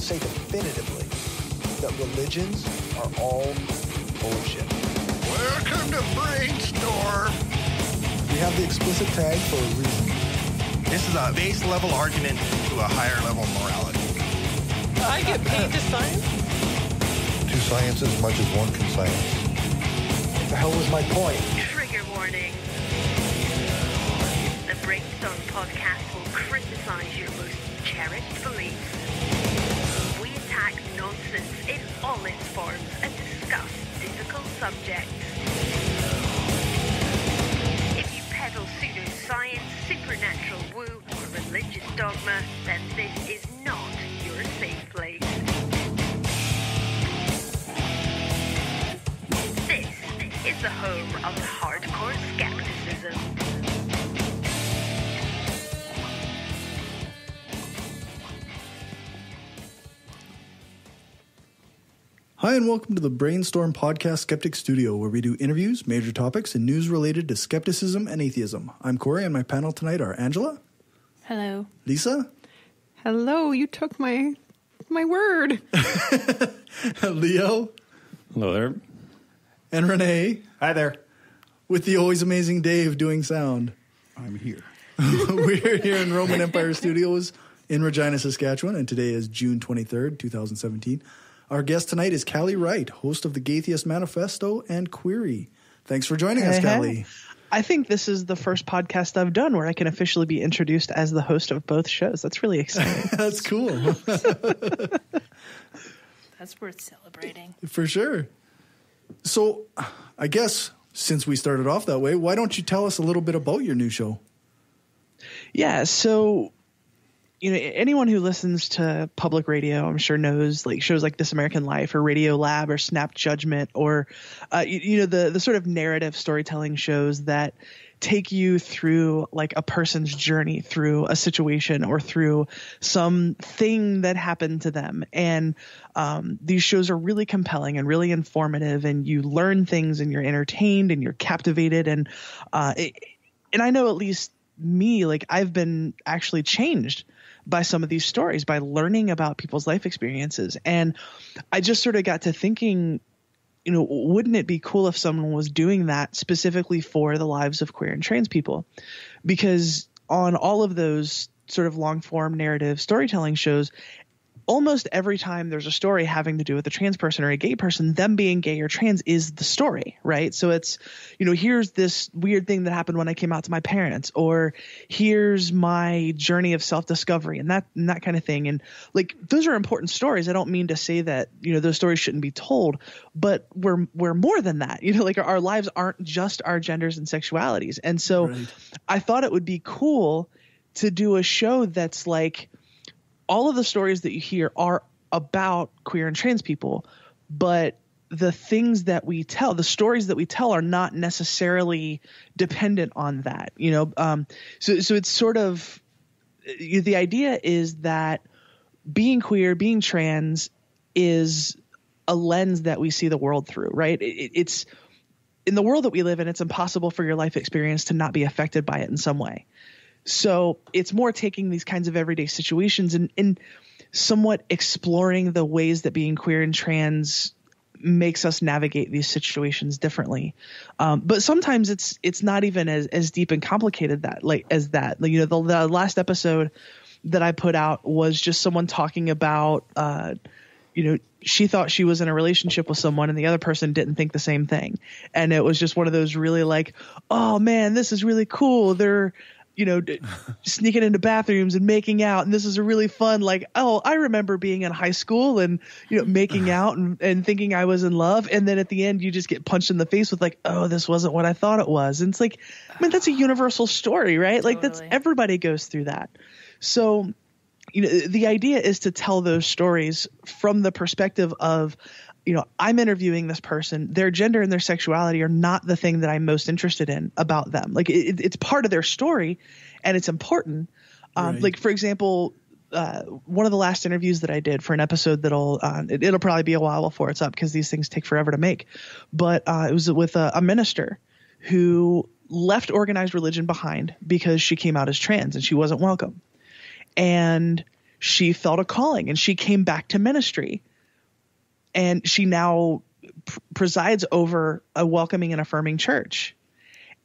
say definitively that religions are all bullshit. Welcome to Brainstorm. We have the explicit tag for a reason. This is a base level argument to a higher level of morality. I get paid to science? To science as much as one can science. What the hell was my point? Trigger warning. The Brainstorm podcast will criticize your most cherished beliefs. We attack nonsense in all its forms and discuss difficult subjects. If you peddle pseudoscience, supernatural woo, or religious dogma, then this is not your safe place. This is the home of hardcore skepticism. Hi, and welcome to the Brainstorm Podcast Skeptic Studio, where we do interviews, major topics, and news related to skepticism and atheism. I'm Corey, and my panel tonight are Angela. Hello. Lisa. Hello, you took my word. Leo. Hello there. And Renee. Hi there. With the always amazing Dave doing sound. I'm here. We're here in Roman Empire Studios in Regina, Saskatchewan, and today is June 23rd, 2017. Our guest tonight is Callie Wright, host of the Gaytheist Manifesto and Queery. Thanks for joining us, Callie. I think this is the first podcast I've done where I can officially be introduced as the host of both shows. That's really exciting. That's cool. That's worth celebrating. For sure. So, I guess since we started off that way, why don't you tell us a little bit about your new show? Yeah, so anyone who listens to public radio, I'm sure knows like shows like This American Life or Radio Lab or Snap Judgment or the sort of narrative storytelling shows that take you through like a person's journey through a situation or through something that happened to them. And these shows are really compelling and really informative, and you learn things and you're entertained and you're captivated. And I know at least me, like I've been actually changed by some of these stories, by learning about people's life experiences. And I just sort of got to thinking, wouldn't it be cool if someone was doing that specifically for the lives of queer and trans people? Because on all of those sort of long form narrative storytelling shows, almost every time there's a story having to do with a trans person or a gay person, them being gay or trans is the story, right? So it's, here's this weird thing that happened when I came out to my parents, or here's my journey of self-discovery and that kind of thing. And like, those are important stories. I don't mean to say that, those stories shouldn't be told, but we're more than that. Like our lives aren't just our genders and sexualities. And so right. I thought it would be cool to do a show that's like, all of the stories that you hear are about queer and trans people, but the things that we tell, the stories that we tell are not necessarily dependent on that, So it's sort of the idea is that being queer, being trans is a lens that we see the world through, right? It's in the world that we live in, it's impossible for your life experience to not be affected by it in some way. So it's more taking these kinds of everyday situations and somewhat exploring the ways that being queer and trans makes us navigate these situations differently. But sometimes it's not even as deep and complicated as that. The last episode that I put out was just someone talking about, she thought she was in a relationship with someone and the other person didn't think the same thing. And it was just one of those really like, oh man, this is really cool. They're, sneaking into bathrooms and making out. And this is a really fun, like, oh, I remember being in high school and, making out and thinking I was in love. And then at the end, you just get punched in the face with like, oh, this wasn't what I thought it was. And it's like, that's a universal story, right? Like everybody goes through that. So, the idea is to tell those stories from the perspective of, I'm interviewing this person, their gender and their sexuality are not the thing that I'm most interested in about them. Like it's part of their story and it's important. Right. Like for example, one of the last interviews that I did for an episode that'll probably be a while before it's up because these things take forever to make. But it was with a minister who left organized religion behind because she came out as trans and she wasn't welcome. And she felt a calling and she came back to ministry. And she now presides over a welcoming and affirming church.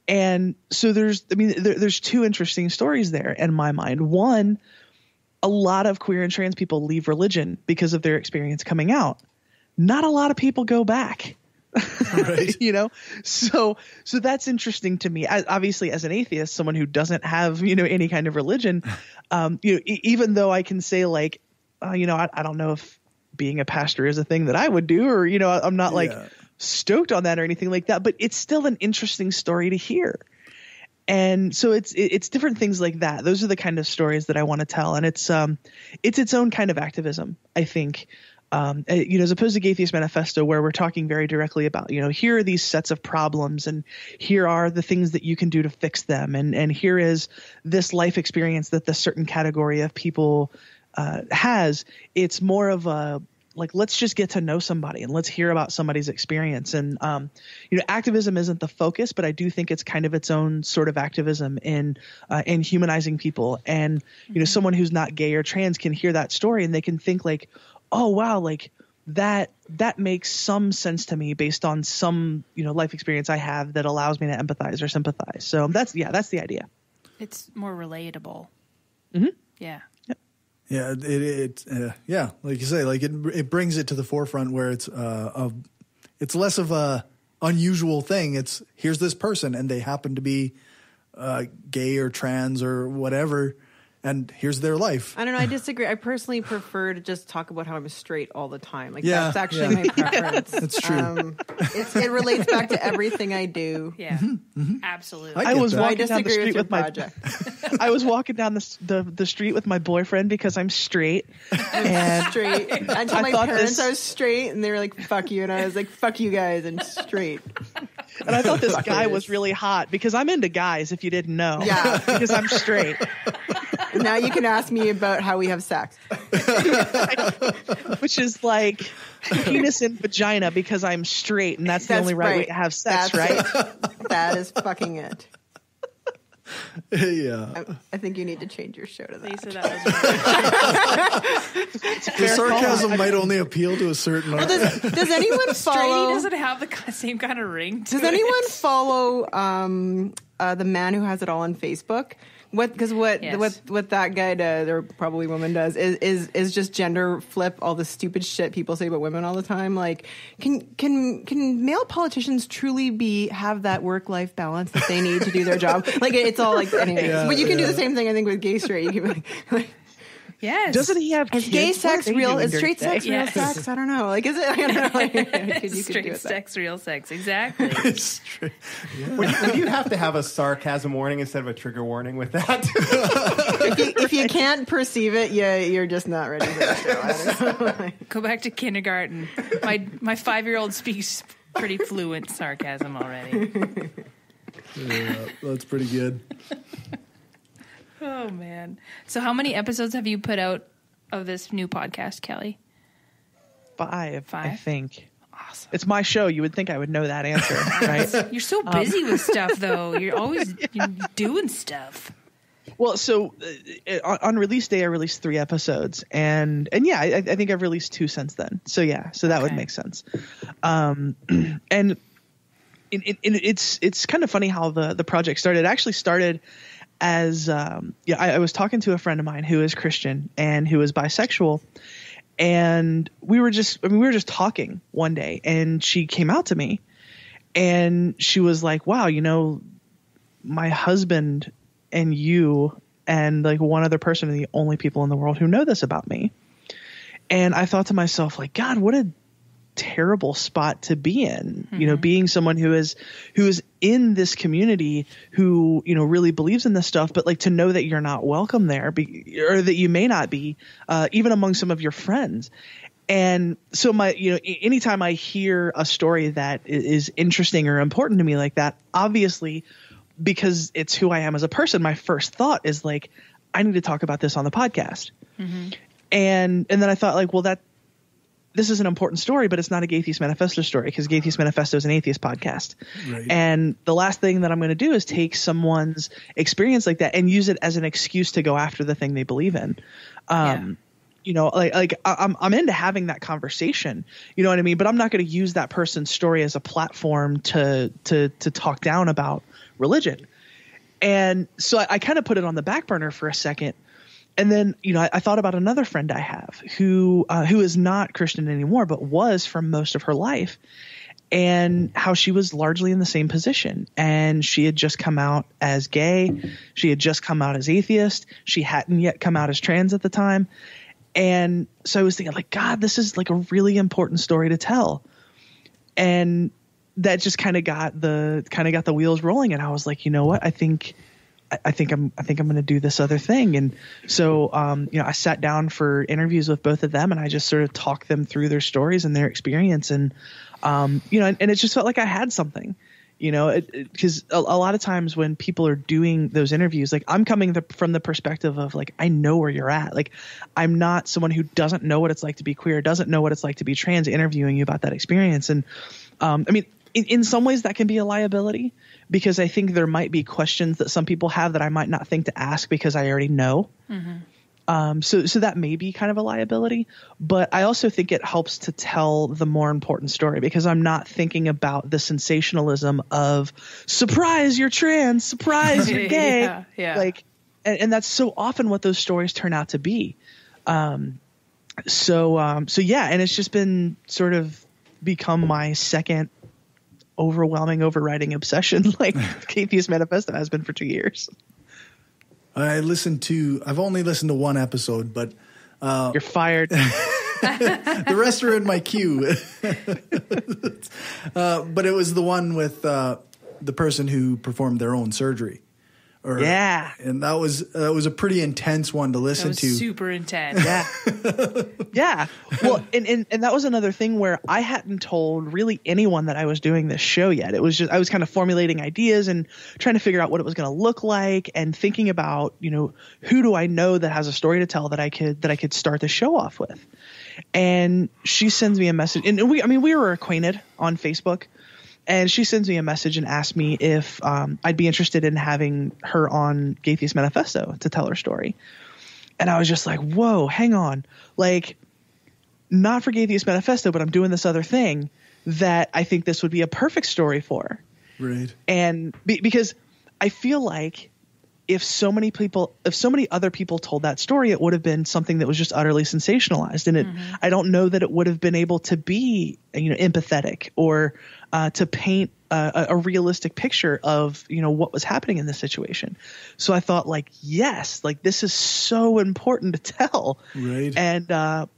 And so there's two interesting stories there in my mind. One, a lot of queer and trans people leave religion because of their experience coming out. Not a lot of people go back. Right. So that's interesting to me. Obviously, as an atheist, someone who doesn't have any kind of religion, even though I can say I don't know if being a pastor is a thing that I would do, or I'm not stoked on that or anything like that, but it's still an interesting story to hear. And so it's different things like that. Those are the kind of stories that I want to tell, and it's its own kind of activism, I think. As opposed to Gaytheist Manifesto, where we're talking very directly about, here are these sets of problems and here are the things that you can do to fix them. And here is this life experience that this certain category of people has. It's more of a, let's just get to know somebody and let's hear about somebody's experience. And, activism isn't the focus, but I do think it's kind of its own sort of activism in humanizing people. And, someone who's not gay or trans can hear that story and they can think oh, wow, that makes some sense to me based on some, life experience I have that allows me to empathize or sympathize. So that's the idea. It's more relatable. Mm-hmm. Yeah. Yep. Yeah, like you say, it brings it to the forefront where it's less of a unusual thing. It's here's this person and they happen to be gay or trans or whatever, and here's their life. I don't know. I disagree. I personally prefer to just talk about how I'm straight all the time. Yeah, that's actually my preference. That's true. It relates back to everything I do. Yeah, absolutely. I was I walking down the disagree street with your with my project. I was walking down the street with my boyfriend because I'm straight. And Straight. I told my thought parents this- I was straight, and they were like, "Fuck you," and I was like, "Fuck you guys," and straight. And I thought this guy was really hot because I'm into guys, if you didn't know. Yeah. Because I'm straight. Now you can ask me about how we have sex. Which is like penis and vagina because I'm straight, and that's the only right way to have sex, right? It. That is fucking it. Yeah. I think you need to change your show to that. Lisa, that was right. The sarcasm might only appeal to a certain. Does anyone Straighty follow? doesn't have the same kind of ring to Does it. anyone follow the man who has it all on Facebook? What that guy does, or probably woman does, is just gender flip all the stupid shit people say about women all the time. Like, can male politicians truly have that work-life balance that they need to do their job? Like, it's all like, anyways. Yeah, but you can do the same thing, I think, with gay straight. You can be like Yes. Doesn't he have is kids? gay What sex are they real? doing Is during straight the day? sex real Yes. sex? I don't know. Like, is it? I don't know. Like, you could do Straight it that. sex, real sex. Exactly. Would you have to have a sarcasm warning instead of a trigger warning with that? If you can't perceive it, you're just not ready for the show. I don't know. Go back to kindergarten. My 5-year-old speaks pretty fluent sarcasm already. Yeah, that's pretty good. Oh, man. So how many episodes have you put out of this new podcast, Callie? 5, I 5? think. Awesome. It's my show. You would think I would know that answer, right? You're so busy with stuff, though. You're always doing stuff. Well, so on release day, I released 3 episodes, and yeah, I think I've released 2 since then. So yeah, so that would make sense. And it's kind of funny how the project started. It actually started as I was talking to a friend of mine who is Christian and who is bisexual, and we were just talking one day, and she came out to me, and she was like, "Wow, my husband and you and like one other person are the only people in the world who know this about me." And I thought to myself, like, God, what a terrible spot to be in, being someone who is in this community who, really believes in this stuff, but like to know that you're not welcome there or that you may not be, even among some of your friends. And so anytime I hear a story that is interesting or important to me like that, obviously, because it's who I am as a person, my first thought is like, I need to talk about this on the podcast. Mm-hmm. And then I thought like, well, this is an important story, but it's not a Gaytheist Manifesto story because Gaytheist Manifesto is an atheist podcast. Right. And the last thing that I'm going to do is take someone's experience like that and use it as an excuse to go after the thing they believe in. you know, like I'm into having that conversation, you know what I mean? But I'm not going to use that person's story as a platform to talk down about religion. And so I kind of put it on the back burner for a second. And then, you know, I thought about another friend I have who is not Christian anymore, but was for most of her life, and how she was largely in the same position. And she had just come out as gay. She had just come out as atheist. She hadn't yet come out as trans at the time. And so I was thinking, like, God, this is like a really important story to tell. And that just kind of got the wheels rolling. And I was like, you know what? I think I'm going to do this other thing. And so, you know, I sat down for interviews with both of them, and I just sort of talked them through their stories and their experience. And, you know, and it just felt like I had something, you know, because a lot of times when people are doing those interviews, like, I'm coming from the perspective of, like, I know where you're at. Like, I'm not someone who doesn't know what it's like to be queer, doesn't know what it's like to be trans, interviewing you about that experience. And, I mean, in some ways that can be a liability, because I think there might be questions that some people have that I might not think to ask because I already know. Mm-hmm. So that may be kind of a liability, but I also think it helps to tell the more important story, because I'm not thinking about the sensationalism of surprise, you're trans, surprise, you're gay. Yeah. Like, and that's so often what those stories turn out to be. So yeah, and it's just been sort of become my second overwhelming, overriding obsession, like Gaytheist Manifesto has been for 2 years. I've only listened to one episode, but you're fired. The rest are in my queue. But it was the one with the person who performed their own surgery. Yeah. And that was a pretty intense one to listen to. Super intense. Yeah. Yeah. Well, and that was another thing where I hadn't told really anyone that I was doing this show yet. It was just, I was kind of formulating ideas and trying to figure out what it was going to look like, and thinking about, you know, who do I know that has a story to tell that I could start the show off with. And she sends me a message, and we were acquainted on Facebook. And she sends me a message and asks me if I'd be interested in having her on Gaytheist Manifesto to tell her story. And I was just like, whoa, hang on. Like, not for Gaytheist Manifesto, but I'm doing this other thing that I think this would be a perfect story for. Right. And because I feel like if so many other people told that story, it would have been something that was just utterly sensationalized. And I don't know that it would have been able to be, you know, empathetic or to paint a realistic picture of, you know, what was happening in this situation. So I thought, like, yes, like, this is so important to tell. Right. And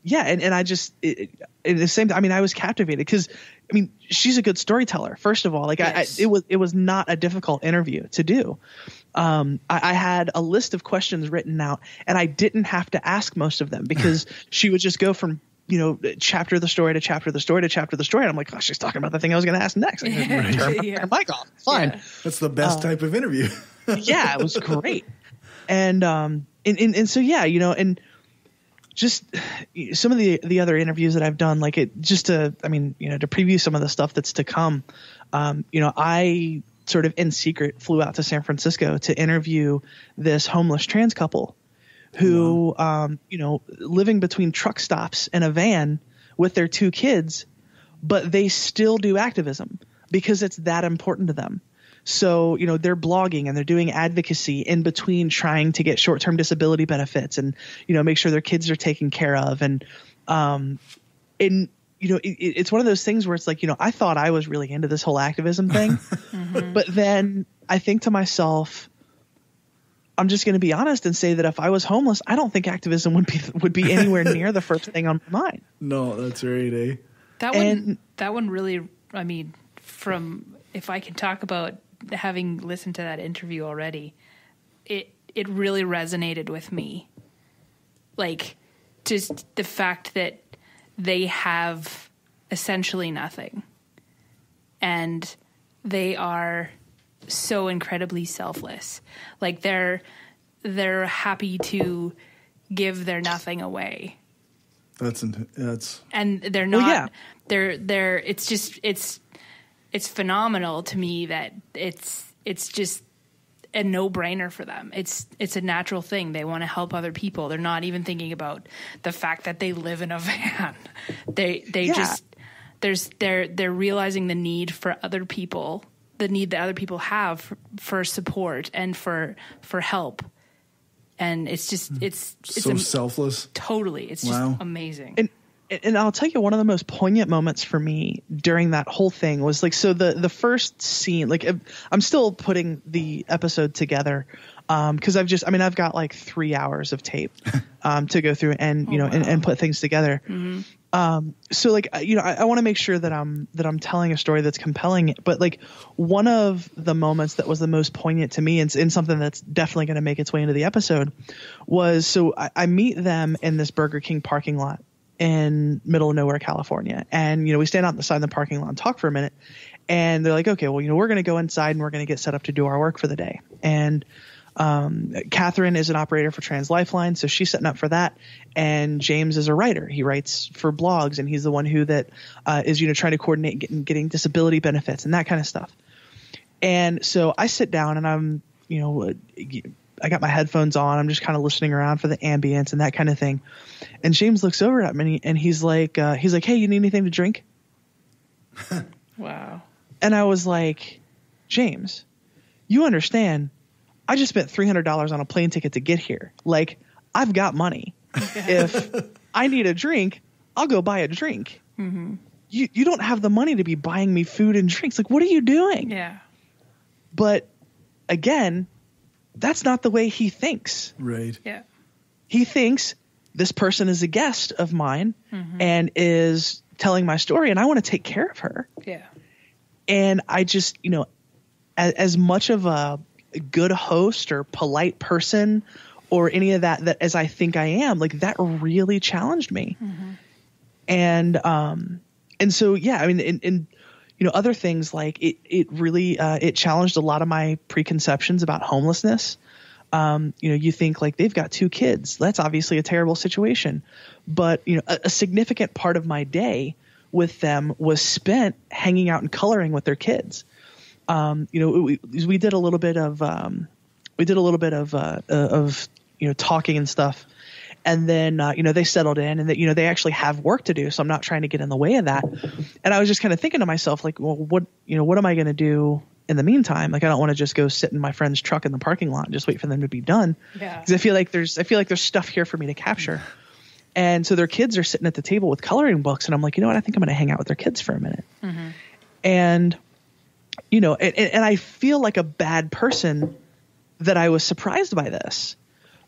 yeah, and I just at the same time, I mean, I was captivated because, I mean, she's a good storyteller. First of all, like, yes. it was not a difficult interview to do. I had a list of questions written out, and I didn't have to ask most of them because she would just go from, you know, chapter of the story to chapter of the story to chapter of the story. And I'm like, oh, she's talking about the thing I was going to ask next. I can turn my mic off. Fine. Yeah. That's the best type of interview. Yeah, it was great. And so, yeah, you know, and just some of the other interviews that I've done, like, it just to, I mean, you know, to preview some of the stuff that's to come, you know, I sort of in secret flew out to San Francisco to interview this homeless trans couple who, you know, living between truck stops and a van with their 2 kids, but they still do activism because it's that important to them. So, you know, they're blogging and they're doing advocacy in between trying to get short-term disability benefits and, you know, make sure their kids are taken care of. And, you know, it's one of those things where it's like, you know, I thought I was really into this whole activism thing, but then I think to myself, I'm just going to be honest and say that if I was homeless, I don't think activism would be anywhere near the first thing on my mind. No, that's right, eh? That one really, I mean, if I can talk about having listened to that interview already, it really resonated with me. Like, just the fact that they have essentially nothing, and they are so incredibly selfless. Like, they're happy to give their nothing away. And they're not. Well, yeah. They're. It's just it's phenomenal to me that it's just a no-brainer for them. It's a natural thing. They want to help other people. They're not even thinking about the fact that they live in a van. They're realizing the need for other people, the need that other people have for support and for help. And it's just it's so selfless. Totally. It's just amazing. And I'll tell you, one of the most poignant moments for me during that whole thing was like, so the first scene, like I'm still putting the episode together because I've got like 3 hours of tape to go through and and put things together. Mm-hmm. So like I want to make sure that I'm telling a story that's compelling. But like one of the moments that was the most poignant to me and something that's definitely going to make its way into the episode was I meet them in this Burger King parking lot in middle of nowhere, California. And, we stand out on the side of the parking lot and talk for a minute. And they're like, okay, well, we're going to go inside and we're going to get set up to do our work for the day. And Catherine is an operator for Trans Lifeline, so she's setting up for that. And James is a writer. He writes for blogs, and he's the one who is trying to coordinate getting disability benefits and that kind of stuff. And so I sit down and I'm I got my headphones on. I'm just kind of listening around for the ambience and that kind of thing. And James looks over at me and he's like, hey, you need anything to drink? Wow. And I was like, James, you understand, I just spent $300 on a plane ticket to get here. Like, I've got money. If I need a drink, I'll go buy a drink. Mm-hmm. You don't have the money to be buying me food and drinks. Like, what are you doing? Yeah. But again, that's not the way he thinks. Right. Yeah. He thinks this person is a guest of mine and is telling my story, and I want to take care of her. Yeah. And I just, as much of a good host or polite person or any of that as I think I am, like that really challenged me. Mm-hmm. And so, yeah, I mean, and other things like it really it challenged a lot of my preconceptions about homelessness. You think like they've got 2 kids. That's obviously a terrible situation. But, a significant part of my day with them was spent hanging out and coloring with their kids. We did a little bit of talking and stuff. And then, they settled in and that, they actually have work to do. So I'm not trying to get in the way of that. And I was just kind of thinking to myself, like, well, what am I going to do in the meantime? Like, I don't want to just go sit in my friend's truck in the parking lot and just wait for them to be done. Yeah. Because I feel like there's stuff here for me to capture. And so their kids are sitting at the table with coloring books. And I'm like, I think I'm going to hang out with their kids for a minute. Mm-hmm. And, and I feel like a bad person that I was surprised by this.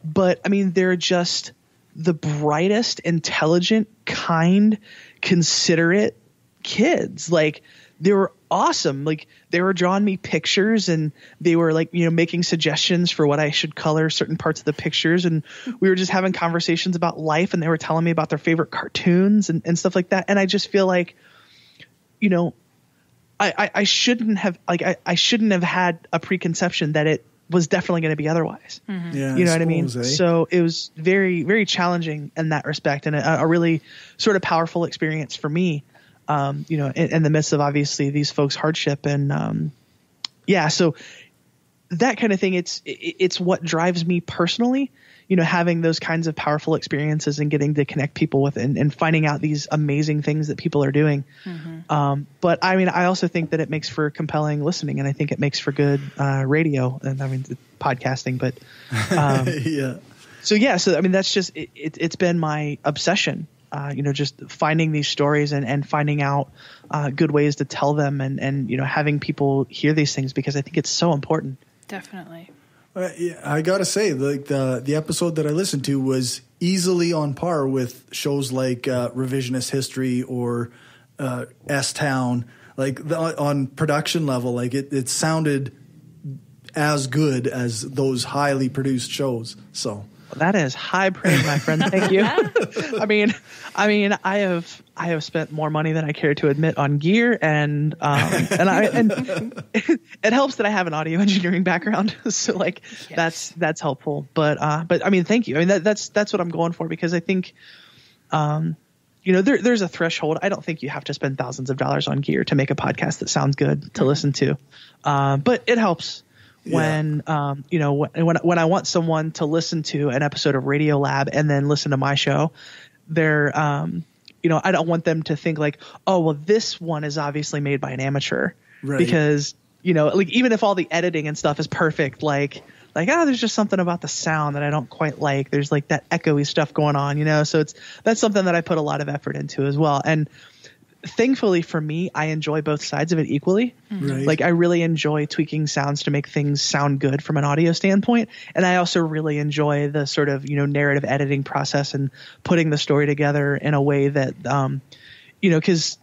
But I mean, they're just the brightest, intelligent, kind, considerate kids. Like, they were awesome. Like, they were drawing me pictures and they were like, making suggestions for what I should color certain parts of the pictures. And we were just having conversations about life, and they were telling me about their favorite cartoons and stuff like that. And I just feel like, I shouldn't have had a preconception that it was definitely going to be otherwise. Mm-hmm. Yeah, you know what I mean? So it was very, very challenging in that respect, and a really sort of powerful experience for me, in the midst of obviously these folks' hardship. And so that kind of thing, it's what drives me personally, having those kinds of powerful experiences and getting to connect people with and finding out these amazing things that people are doing. Mm-hmm. But I mean, I also think that it makes for compelling listening, and I think it makes for good radio and podcasting, but yeah. So I mean, that's just, it's been my obsession, just finding these stories and finding out good ways to tell them and having people hear these things, because I think it's so important. Definitely. Yeah, I gotta say, like the episode that I listened to was easily on par with shows like Revisionist History or S-Town. Like on production level, like it sounded as good as those highly produced shows. So that is high praise, my friend. Thank you. I mean, I have spent more money than I care to admit on gear, and it helps that I have an audio engineering background, so like yes. that's helpful. But I mean, thank you. I mean, that's what I'm going for, because I think, there's a threshold. I don't think you have to spend thousands of dollars on gear to make a podcast that sounds good to listen to, but it helps when when I want someone to listen to an episode of Radio Lab and then listen to my show, they're I don't want them to think like, oh well, this one is obviously made by an amateur, right? Because like even if all the editing and stuff is perfect, like there's just something about the sound that I don't quite like. There's like that echoey stuff going on, so that's something that I put a lot of effort into as well. And thankfully for me, I enjoy both sides of it equally. Right. Like I really enjoy tweaking sounds to make things sound good from an audio standpoint. And I also really enjoy the sort of, narrative editing process and putting the story together in a way that, because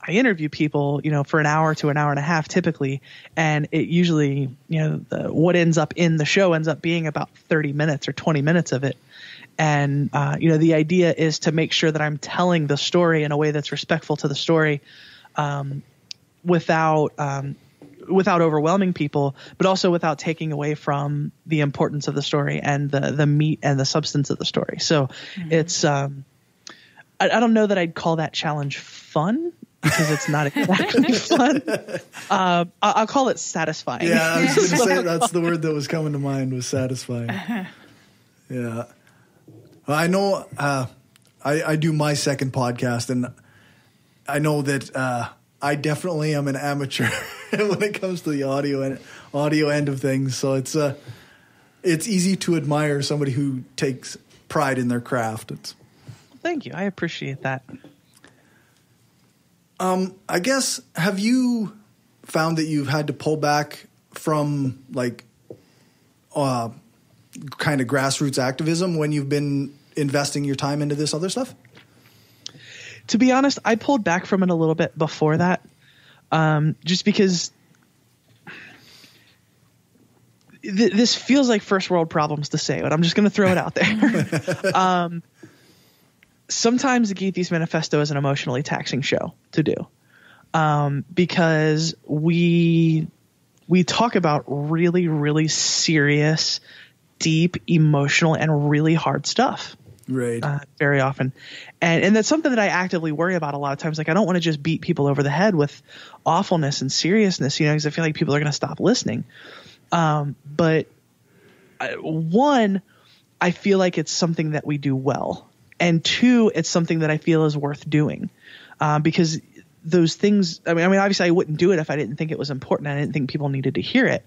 I interview people, for an hour to an hour and a half typically. And it usually, what ends up in the show ends up being about 30 minutes or 20 minutes of it. And, the idea is to make sure that I'm telling the story in a way that's respectful to the story, without overwhelming people, but also without taking away from the importance of the story and the meat and the substance of the story. So it's, I don't know that I'd call that challenge fun, because it's not exactly fun. I'll call it satisfying. Yeah, I was going to say that's the word that was coming to mind, was satisfying. Yeah. I know I do my second podcast, and I know that I definitely am an amateur when it comes to the audio end of things. So it's easy to admire somebody who takes pride in their craft. Thank you. I appreciate that. I guess, have you found that you've had to pull back from like kind of grassroots activism when you've been investing your time into this other stuff? To be honest, I pulled back from it a little bit before that, just because this feels like first world problems to say, but I'm just going to throw it out there. Sometimes the Gaytheist Manifesto is an emotionally taxing show to do, because we talk about really, really serious, deep, emotional, and really hard stuff. Right. Very often. And that's something that I actively worry about a lot of times. Like, I don't want to just beat people over the head with awfulness and seriousness, because I feel like people are going to stop listening. But one, I feel like it's something that we do well. And two, it's something that I feel is worth doing. Because those things, I mean, obviously I wouldn't do it if I didn't think it was important. I didn't think people needed to hear it.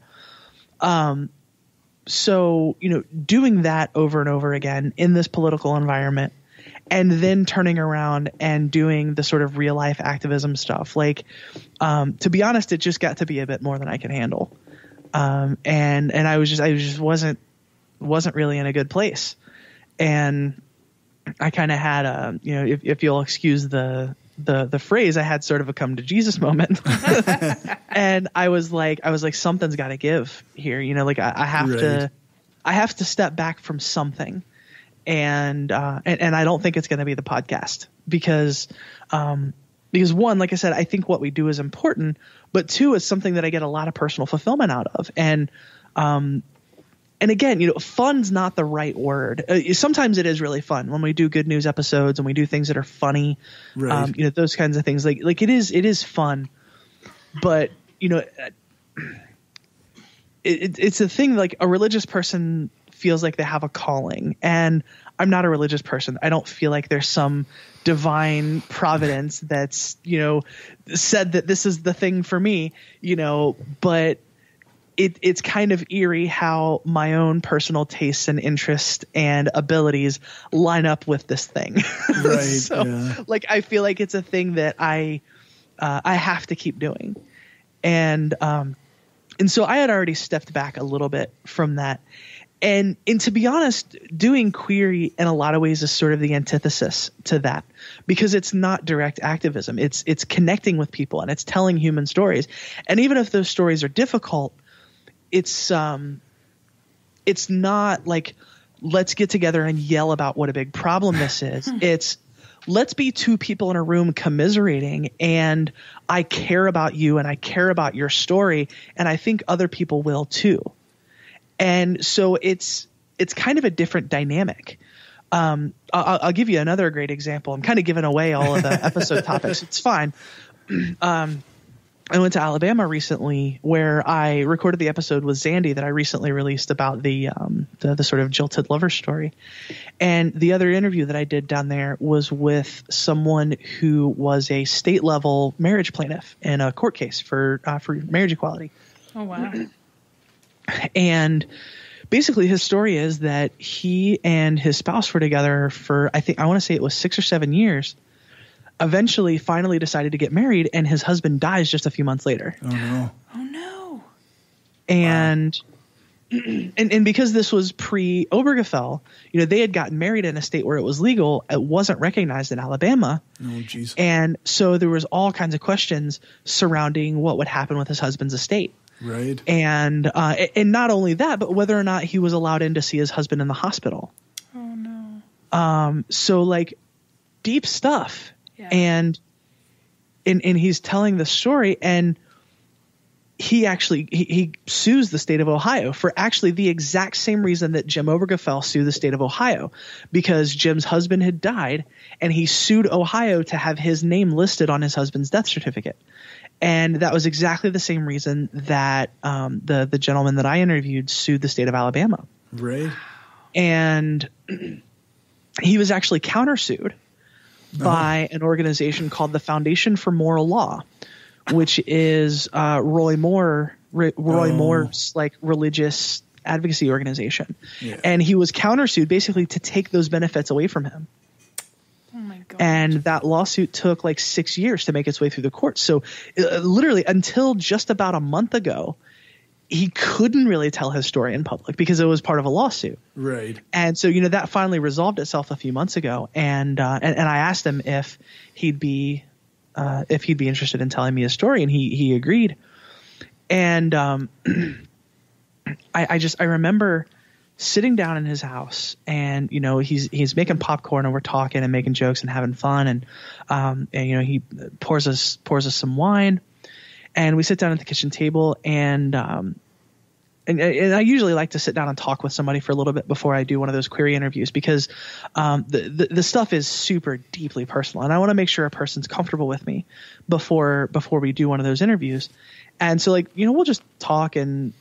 So, doing that over and over again in this political environment, and then turning around and doing the sort of real life activism stuff, like, to be honest, it just got to be a bit more than I could handle. And I just wasn't really in a good place. And I kind of had if you'll excuse the phrase, I had sort of a come to Jesus moment. And I was like, something's got to give here. Like I have to step back from something. And I don't think it's going to be the podcast, because one, like I said, I think what we do is important, but two, it's something that I get a lot of personal fulfillment out of. And again, fun's not the right word. Sometimes it is really fun when we do good news episodes and we do things that are funny, right. Those kinds of things. Like it is fun, but it's a thing. Like, a religious person feels like they have a calling, and I'm not a religious person. I don't feel like there's some divine providence that's said that this is the thing for me. But it's kind of eerie how my own personal tastes and interests and abilities line up with this thing. Right. So, like, I feel like it's a thing that I have to keep doing. And so I had already stepped back a little bit from that. And to be honest, doing Queery in a lot of ways is sort of the antithesis to that, because it's not direct activism. It's connecting with people, and it's telling human stories. And even if those stories are difficult, it's not like, let's get together and yell about what a big problem this is. It's, let's be two people in a room commiserating, and I care about you and I care about your story, and I think other people will too. And so it's kind of a different dynamic. I'll give you another great example. I'm kind of giving away all of the episode topics. It's fine. I went to Alabama recently where I recorded the episode with Zandy that I recently released about the sort of jilted lover story. And the other interview that I did down there was with someone who was a state level marriage plaintiff in a court case for marriage equality. Oh, wow. And basically his story is that he and his spouse were together for, I want to say it was 6 or 7 years. Eventually finally decided to get married, and his husband dies just a few months later. Oh no. Oh no. And and because this was pre-Obergefell, they had gotten married in a state where it was legal. It wasn't recognized in Alabama. Oh geez. And so there was all kinds of questions surrounding what would happen with his husband's estate. Right. And not only that, but whether or not he was allowed in to see his husband in the hospital. Oh no. So like deep stuff. Yeah. And he's telling the story, and he actually he sues the state of Ohio for actually the exact same reason that Jim Obergefell sued the state of Ohio, because Jim's husband had died and he sued Ohio to have his name listed on his husband's death certificate. And that was exactly the same reason that the gentleman that I interviewed sued the state of Alabama. Right. And he was actually countersued by an organization called the Foundation for Moral Law, which is Roy Moore's like religious advocacy organization. Yeah. And he was countersued basically to take those benefits away from him. Oh my God. And that lawsuit took like 6 years to make its way through the courts. So literally until just about a month ago, he couldn't really tell his story in public because it was part of a lawsuit. Right. And so, that finally resolved itself a few months ago. And I asked him if he'd be interested in telling me his story, and he agreed. And I remember sitting down in his house, and he's making popcorn, and we're talking and making jokes and having fun, and he pours us some wine. And we sit down at the kitchen table, and I usually like to sit down and talk with somebody for a little bit before I do one of those query interviews, because the stuff is super deeply personal, and I want to make sure a person's comfortable with me before we do one of those interviews. And so, we'll just talk, and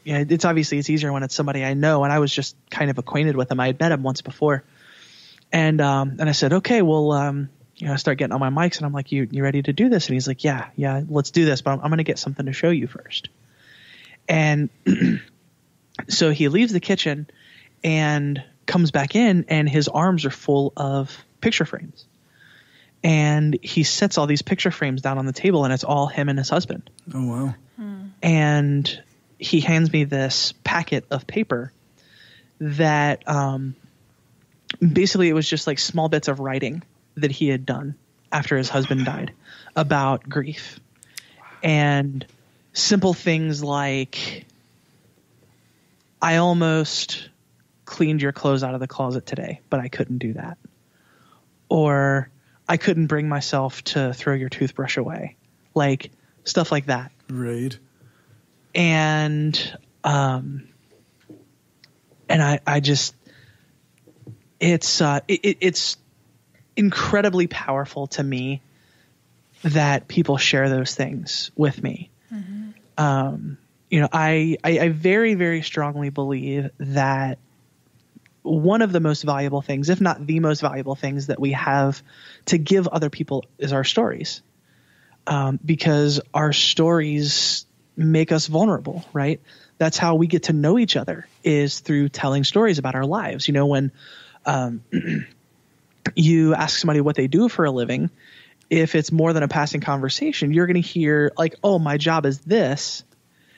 it's easier when it's somebody I know, and I was just kind of acquainted with him. I had met him once before, and I said, okay, well. I start getting on my mics, and I'm like, you ready to do this? And he's like, yeah, let's do this, but I'm going to get something to show you first. And so he leaves the kitchen and comes back in, and his arms are full of picture frames. And he sets all these picture frames down on the table, and it's all him and his husband. Oh, wow. And he hands me this packet of paper that basically it was just like small bits of writing that he had done after his husband died about grief. And simple things like, I almost cleaned your clothes out of the closet today, but I couldn't do that. Or I couldn't bring myself to throw your toothbrush away. Like stuff like that. Right. And I just, it's incredibly powerful to me that people share those things with me. Mm-hmm. I very, very strongly believe that one of the most valuable things, if not the most valuable things that we have to give other people is our stories. Because our stories make us vulnerable, right? That's how we get to know each other, is through telling stories about our lives. When you ask somebody what they do for a living, if it's more than a passing conversation, you're going to hear like, oh, my job is this.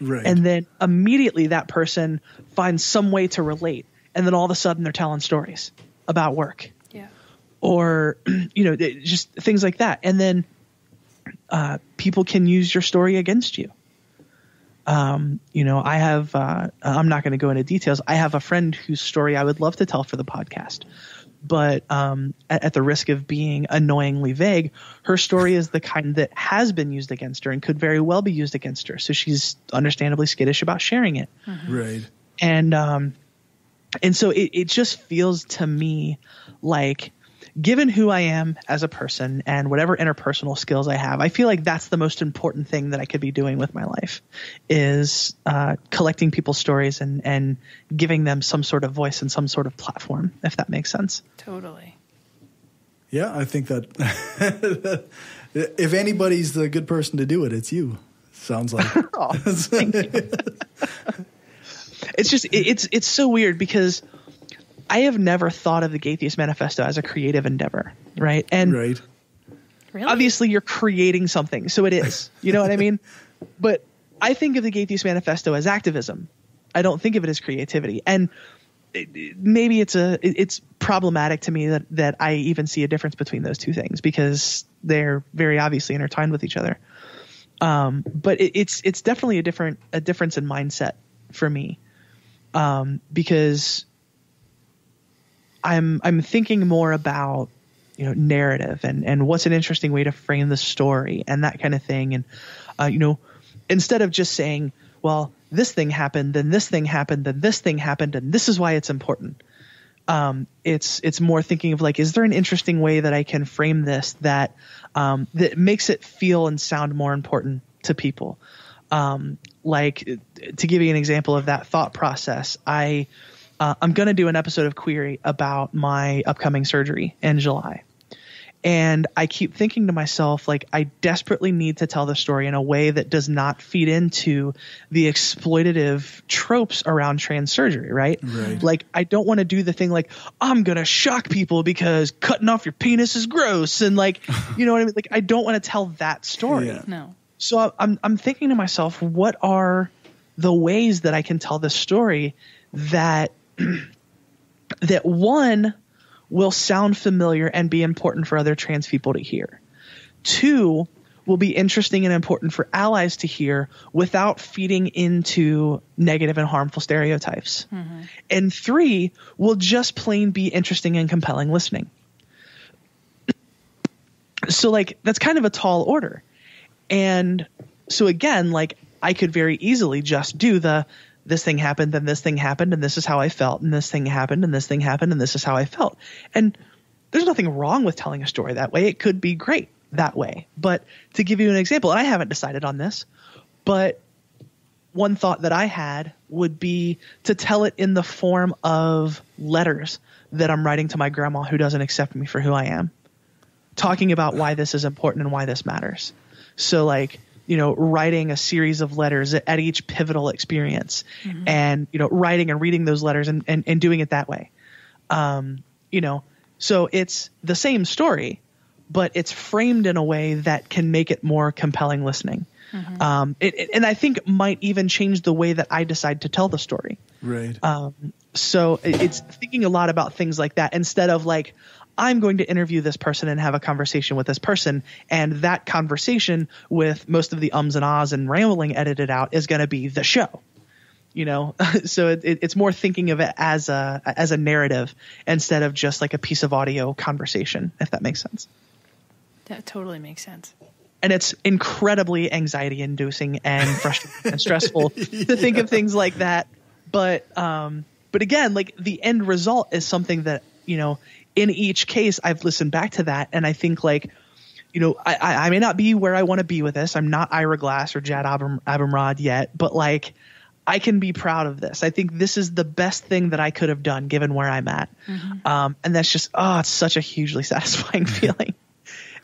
Right. And then immediately that person finds some way to relate. And then all of a sudden they're telling stories about work. Yeah. Or, just things like that. And then people can use your story against you. I have, I'm not going to go into details. I have a friend whose story I would love to tell for the podcast, but at the risk of being annoyingly vague, her story is the kind that has been used against her and could very well be used against her. So she's understandably skittish about sharing it. Mm-hmm. Right. And so it just feels to me like given who I am as a person and whatever interpersonal skills I have, I feel like that's the most important thing that I could be doing with my life is collecting people's stories and giving them some sort of voice and some sort of platform, if that makes sense. Totally. Yeah, I think that if anybody's the good person to do it, it's you. Sounds like. Oh, thank you. It's just it's so weird because I have never thought of the Gaytheist Manifesto as a creative endeavor, right? And right. Really? Obviously you're creating something, so it is. You know what I mean? But I think of the Gaytheist Manifesto as activism. I don't think of it as creativity. And maybe it's problematic to me that I even see a difference between those two things because they're very obviously intertwined with each other. But it's definitely a difference in mindset for me, because I'm thinking more about, narrative and what's an interesting way to frame the story and that kind of thing. And, instead of just saying, well, this thing happened, then this thing happened, then this thing happened, and this is why it's important. It's more thinking of like, is there an interesting way that I can frame this that makes it feel and sound more important to people? Like to give you an example of that thought process, I'm going to do an episode of Queery about my upcoming surgery in July. And I keep thinking to myself, like, I desperately need to tell the story in a way that does not feed into the exploitative tropes around trans surgery, right? Like, I don't want to do the thing like, I'm going to shock people because cutting off your penis is gross. And like, you know what I mean? Like, I don't want to tell that story. Yeah. No. So I'm thinking to myself, what are the ways that I can tell this story that one will sound familiar and be important for other trans people to hear. Two, will be interesting and important for allies to hear without feeding into negative and harmful stereotypes. Mm-hmm. And three, will just plain be interesting and compelling listening. So like, that's kind of a tall order. And so again, like I could very easily just do this thing happened, then this thing happened, and this is how I felt, and this thing happened, and this thing happened, and this is how I felt. And there's nothing wrong with telling a story that way. It could be great that way. But to give you an example, and I haven't decided on this, but one thought that I had would be to tell it in the form of letters that I'm writing to my grandma who doesn't accept me for who I am, talking about why this is important and why this matters. So like, you know, writing a series of letters at each pivotal experience, mm-hmm. and, you know, writing and reading those letters and doing it that way. You know, so it's the same story, but it's framed in a way that can make it more compelling listening. Mm-hmm. And I think might even change the way that I decide to tell the story. Right. So it's thinking a lot about things like that instead of like, I'm going to interview this person and have a conversation with this person, and that conversation with most of the ums and ahs and rambling edited out is going to be the show, you know? So it's more thinking of it as a narrative instead of just like a piece of audio conversation, if that makes sense. That totally makes sense. And it's incredibly anxiety inducing and frustrating and stressful to think of things like that. But again, like the end result is something that, you know, in each case, I've listened back to that, and I think like, you know, I may not be where I want to be with this. I'm not Ira Glass or Jad Abumrad yet, but like, I can be proud of this. I think this is the best thing that I could have done given where I'm at. Mm-hmm. And that's just, it's such a hugely satisfying feeling.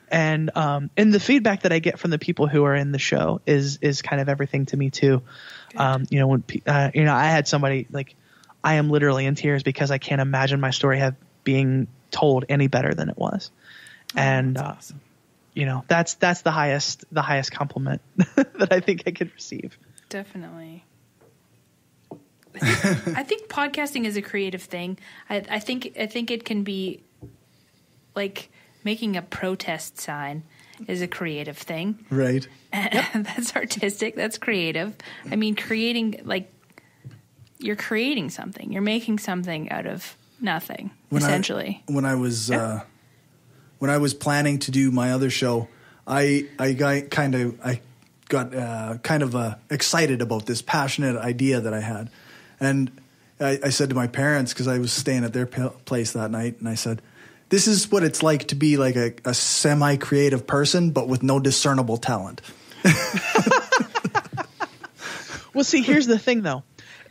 And the feedback that I get from the people who are in the show is kind of everything to me too. You know, when you know, I had somebody like, I am literally in tears because I can't imagine my story being told any better than it was. And awesome. You know, that's the highest compliment that I think I could receive. Definitely. I think podcasting is a creative thing. I think it can be like making a protest sign is a creative thing. Right. That's artistic. That's creative. I mean, you're creating something. You're making something out of nothing, essentially. When I was planning to do my other show, I got kind of excited about this passionate idea that I had, and I said to my parents, because I was staying at their place that night, and I said, this is what it's like to be like a semi-creative person, but with no discernible talent. Well, see, here's the thing, though.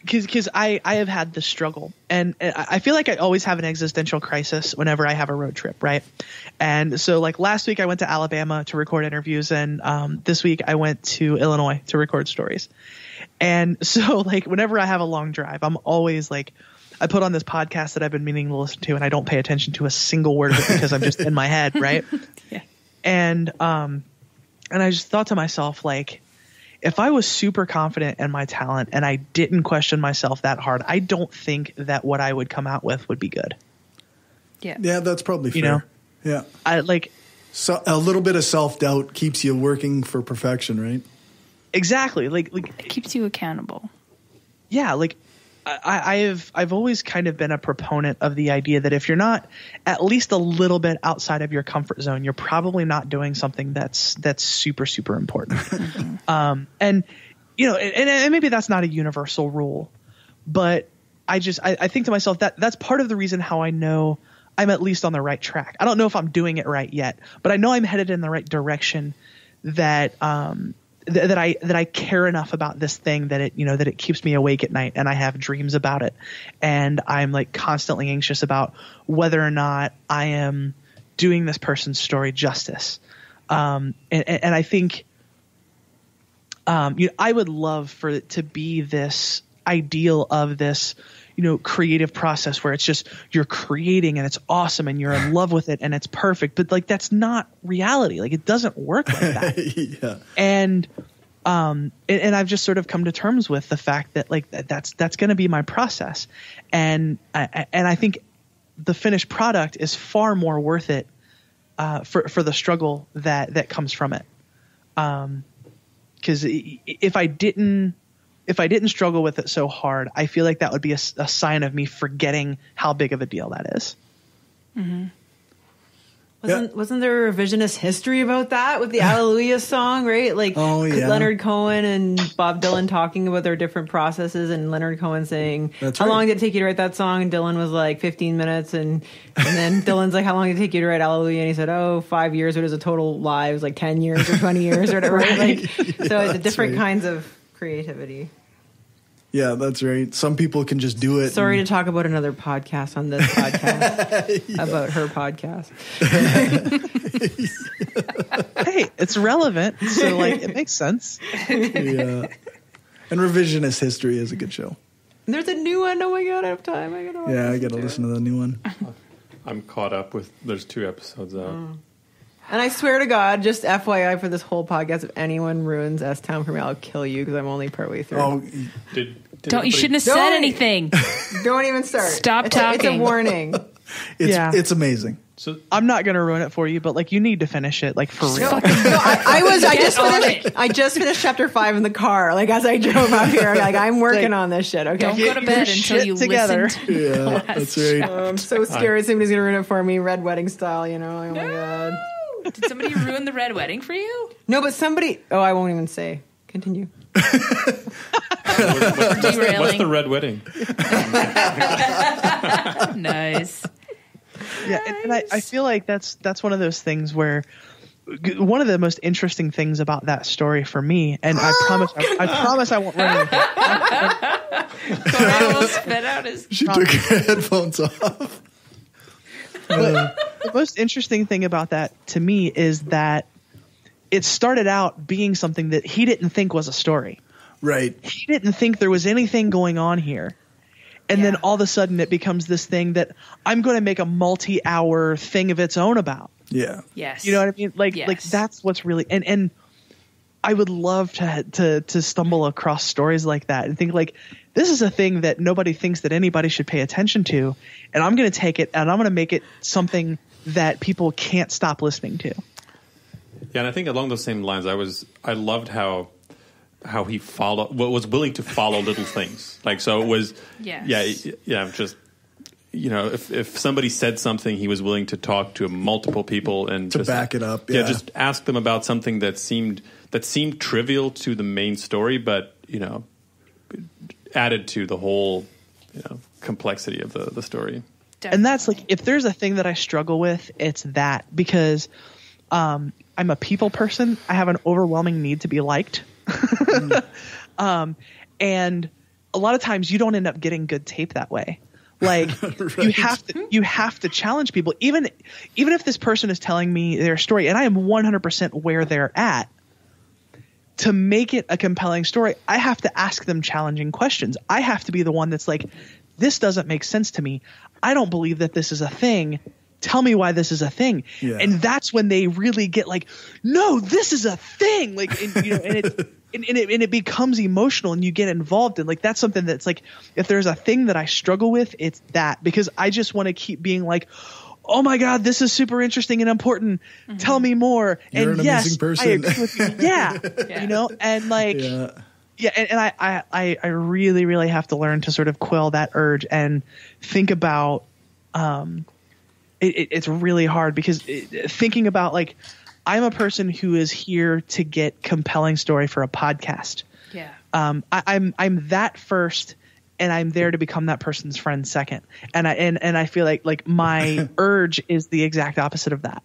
Because I have had this struggle, and I feel like I always have an existential crisis whenever I have a road trip, right? And so, like, last week I went to Alabama to record interviews, and this week I went to Illinois to record stories. And so, like, whenever I have a long drive, I'm always like, I put on this podcast that I've been meaning to listen to, and I don't pay attention to a single word of it because I'm just in my head, right? Yeah. And I just thought to myself, like, if I was super confident in my talent and I didn't question myself that hard, I don't think that what I would come out with would be good. Yeah. Yeah, that's probably fair. You know? Yeah. I like so a little bit of self-doubt keeps you working for perfection, right? exactly. Like It keeps you accountable. yeah, like I've always kind of been a proponent of the idea that if you're not at least a little bit outside of your comfort zone, you're probably not doing something that's super, super important. And you know, and maybe that's not a universal rule, but I think to myself that that's part of the reason how I know I'm at least on the right track. I don't know if I'm doing it right yet, but I know I'm headed in the right direction. That that I care enough about this thing that it keeps me awake at night, and I have dreams about it, and I'm like constantly anxious about whether or not I am doing this person's story justice. And I think I would love for it to be this ideal of this creative process where it's just you're creating and it's awesome and you're in love with it and it's perfect, but like that's not reality. Like it doesn't work like that. Yeah. And I've just sort of come to terms with the fact that like that's going to be my process, and I think the finished product is far more worth it for the struggle that comes from it. Because if I didn't struggle with it so hard, I feel like that would be a sign of me forgetting how big of a deal that is. Mm-hmm. Wasn't there a revisionist history about that with the Alleluia song, right? Like Leonard Cohen and Bob Dylan talking about their different processes, and Leonard Cohen saying, how long did it take you to write that song? And Dylan was like 15 minutes. And then Dylan's like, how long did it take you to write Alleluia? And he said, 5 years. But it was a total lie. It was like 10 years or 20 years or whatever. Right. Like, so it's different kinds of creativity. Yeah, that's right. Some people can just do it. Sorry to talk about another podcast on this podcast about her podcast. Hey, it's relevant, so like it makes sense. Yeah, and revisionist history is a good show. There's a new one. Oh my god, I have time. I gotta listen to the new one. I'm caught up with. There's 2 episodes out. And I swear to God, just FYI for this whole podcast, if anyone ruins S-Town for me, I'll kill you because I'm only partway through. Oh, you shouldn't have said anything. Don't even start. Stop talking. It's a warning. It's amazing. So I'm not going to ruin it for you, but like you need to finish it, like for real. I just finished chapter 5 in the car, like as I drove up here. Like I'm working on this shit. Okay, don't go to bed until you together. listen to Yeah, that's right. I'm so scared somebody's going to ruin it for me, Red Wedding style. Oh my god. Did somebody ruin the Red Wedding for you? No, but somebody. Oh, I won't even say. Continue. What's the Red Wedding? Nice. Yeah, and I feel like that's one of those things where one of the most interesting things about that story for me, and I promise I won't run anything. Corey almost spit out his. She took her headphones off. But the most interesting thing about that to me is that it started out being something that he didn't think was a story. Right. He didn't think there was anything going on here. And then all of a sudden it becomes this thing that I'm going to make a multi-hour thing of its own about. Yeah. Yes. You know what I mean? Like that's what's really and I would love to stumble across stories like that and think like this is a thing that nobody thinks that anybody should pay attention to, and I'm going to take it and I'm going to make it something that people can't stop listening to. Yeah, and I think along those same lines, I loved how he was willing to follow little things. Like so it was just if somebody said something, he was willing to talk to multiple people and to back it up. Yeah, just ask them about something that seemed trivial to the main story, but added to the whole complexity of the story. And that's like, if there's a thing that I struggle with, it's that, because I'm a people person. I have an overwhelming need to be liked. And a lot of times you don't end up getting good tape that way. Like right. you have to challenge people, even if this person is telling me their story and I am 100% where they're at. To make it a compelling story, I have to ask them challenging questions. I have to be the one that's like, this doesn't make sense to me. I don't believe that this is a thing. Tell me why this is a thing. Yeah. And that's when they really get like, no, this is a thing. Like, and, you know, and it becomes emotional and you get involved in, like, that's something that's like, if there's a thing that I struggle with, it's that, because I just want to keep being like, oh my God, this is super interesting and important. Mm-hmm. Tell me more. You're and an yes, amazing person. I agree with you. Yeah. You know, and like, and I really, really have to learn to sort of quell that urge and think about, it's really hard because thinking about, like, I'm a person who is here to get compelling story for a podcast. Yeah. I'm that first, and I'm there to become that person's friend second. And I feel like my urge is the exact opposite of that.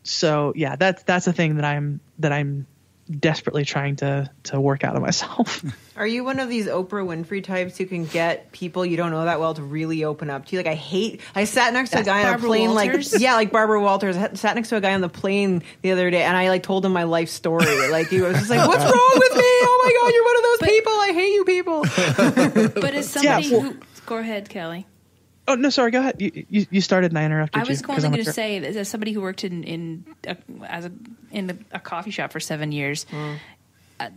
So yeah, that's a thing that I'm desperately trying to work out of myself. Are you one of these Oprah Winfrey types who can get people you don't know that well to really open up to you? Like, I sat next to a guy on a plane, Walters? like Barbara Walters. I sat next to a guy on the plane the other day, and I like told him my life story. Like, he was just like, "What's wrong with me? Oh my God, you're one of those people. I hate you people." But as somebody who, go ahead, Callie. Oh no, sorry. Go ahead. You started, and I interrupted you. I was going to say, as somebody who worked in a coffee shop for 7 years,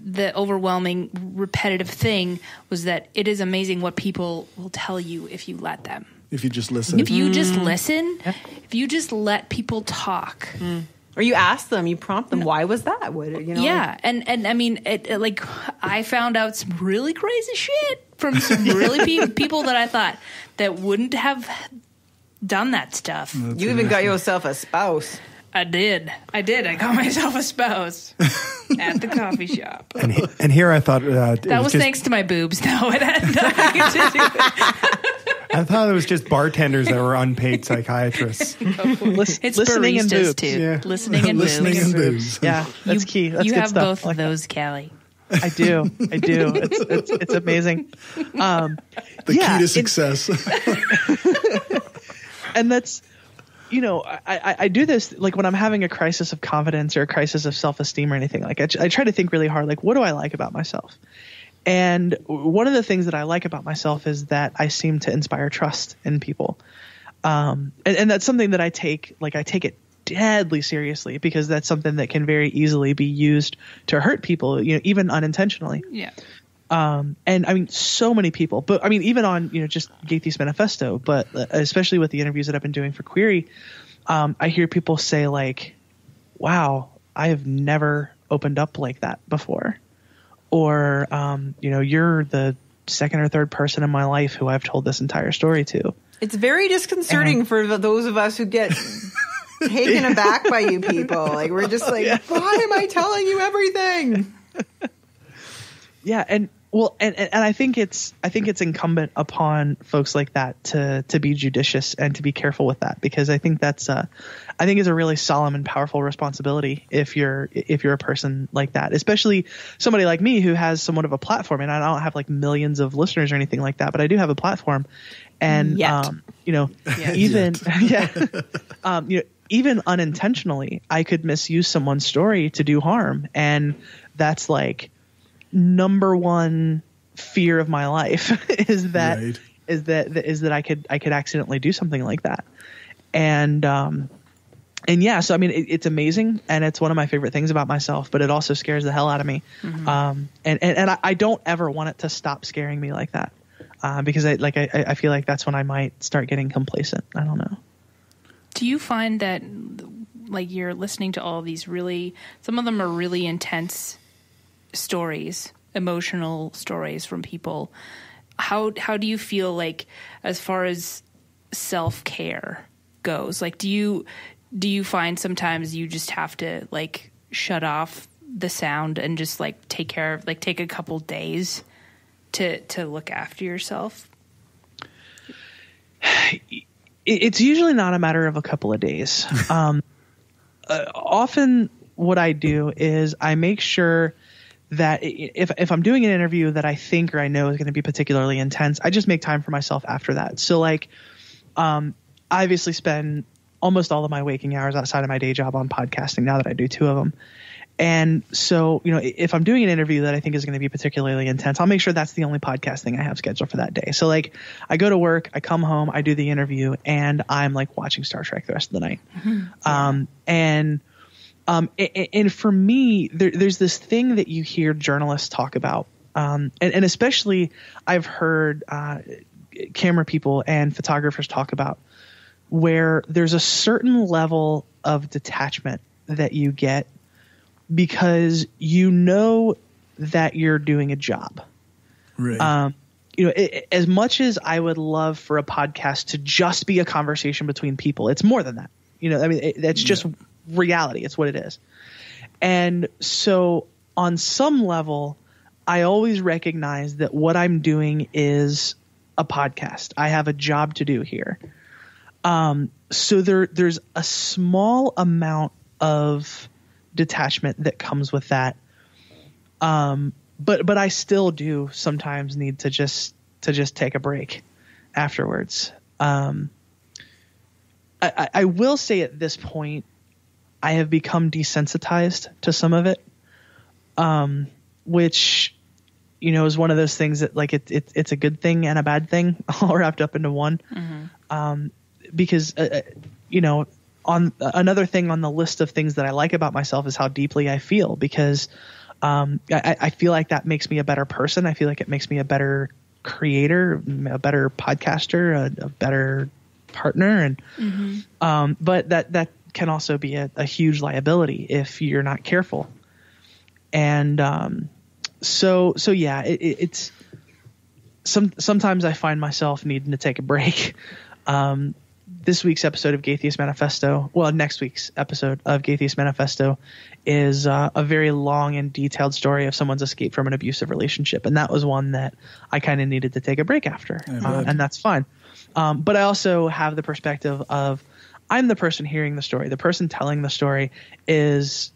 the overwhelming, repetitive thing was that it is amazing what people will tell you if you let them. If you just listen. If you just listen. If you just let people talk. Or you ask them, you prompt them, why was that? What, you know? Yeah, and I mean, like, I found out some really crazy shit from some really people that I thought that wouldn't have done that stuff. You even got yourself a spouse. I did. I got myself a spouse at the coffee shop. And here I thought that was thanks to my boobs, though. It had nothing to do with it. I thought it was just bartenders that were unpaid psychiatrists. No. It's listening and boobs too. Yeah. Listening and boobs. Yeah, that's key. That's you good have stuff. both of those, Callie. I do. It's amazing. The key to success. And that's, you know, I do this, like, when I'm having a crisis of confidence or a crisis of self-esteem or anything. Like, I try to think really hard, like, what do I like about myself? And one of the things that I like about myself is that I seem to inspire trust in people. And that's something that I take it deadly seriously, because that's something that can very easily be used to hurt people, you know, even unintentionally. Yeah. And I mean, so many people, but I mean, even on, you know, just Gaytheist Manifesto, but especially with the interviews that I've been doing for Queery, I hear people say, like, wow, I have never opened up like that before. Or, you know, you're the second or third person in my life who I've told this entire story to. It's very disconcerting for those of us who get taken aback by you people. Like, we're just like, why am I telling you everything? Yeah. And well, and I think it's incumbent upon folks like that to be judicious and to be careful with that, because I think that's I think is a really solemn and powerful responsibility if you're a person like that, especially somebody like me who has somewhat of a platform. And I don't have like millions of listeners or anything like that, but I do have a platform. And you know, even you know, even unintentionally, I could misuse someone's story to do harm, and that's like number one fear of my life is that I could accidentally do something like that. And yeah, so I mean, it's amazing, and it's one of my favorite things about myself, but it also scares the hell out of me. Mm-hmm. And I don't ever want it to stop scaring me like that, because I feel like that's when I might start getting complacent. I don't know. Do you find that, like, you're listening to all these some of them are really intense stories, emotional stories from people? How do you feel, like, as far as self-care goes? Like, do you find sometimes you just have to, like, shut off the sound and just, like, take a couple days to look after yourself? it's usually not a matter of a couple of days. Often what I do is I make sure that if I'm doing an interview that I think or I know is going to be particularly intense, I just make time for myself after that. So like, I obviously spend almost all of my waking hours outside of my day job on podcasting now that I do 2 of them. And so, if I'm doing an interview that I think is going to be particularly intense, I'll make sure that's the only podcasting I have scheduled for that day. So like I go to work, I come home, I do the interview, and I'm like watching Star Trek the rest of the night. Mm-hmm. And for me, there's this thing that you hear journalists talk about. And especially I've heard camera people and photographers talk about, where there's a certain level of detachment that you get because you know that you're doing a job. Right. As much as I would love for a podcast to just be a conversation between people, it's more than that. That's just reality. It's what it is. And so on some level, I always recognize that what I'm doing is a podcast. I have a job to do here. So there's a small amount of detachment that comes with that. But I still do sometimes need to just take a break afterwards. I will say at this point, I have become desensitized to some of it, which, is one of those things that like it's a good thing and a bad thing all wrapped up into one. Mm-hmm. Because, on another thing on the list of things that I like about myself is how deeply I feel, because I feel like that makes me a better person. I feel like it makes me a better creator, a better podcaster, a better partner. And mm-hmm. But that can also be a huge liability if you're not careful. And so yeah, it's sometimes I find myself needing to take a break. This week's episode of Gaytheist Manifesto, next week's episode of Gaytheist Manifesto is a very long and detailed story of someone's escape from an abusive relationship. And that was one that I kind of needed to take a break after. And that's fine. But I also have the perspective of I'm the person hearing the story. The person telling the story is,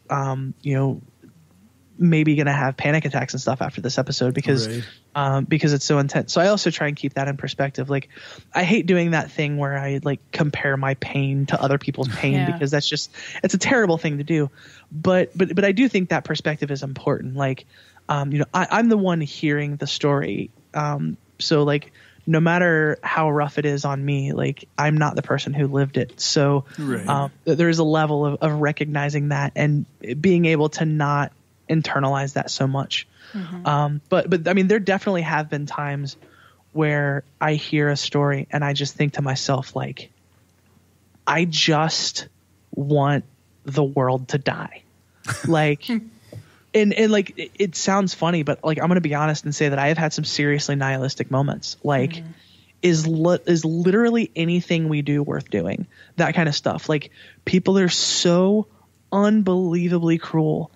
maybe going to have panic attacks and stuff after this episode because it's so intense. So I also try and keep that in perspective. Like I hate doing that thing where I like compare my pain to other people's pain because it's a terrible thing to do. But I do think that perspective is important. Like, I'm the one hearing the story. So like, no matter how rough it is on me, like I'm not the person who lived it. So there's a level of recognizing that and being able to not internalize that so much. Mm-hmm. But I mean, there definitely have been times where I hear a story and I just think to myself, like, I just want the world to die. Like, and like, it sounds funny, but like, I'm going to be honest and say that I have had some seriously nihilistic moments. Like, is literally anything we do worth doing? That kind of stuff. Like, people are so unbelievably cruel.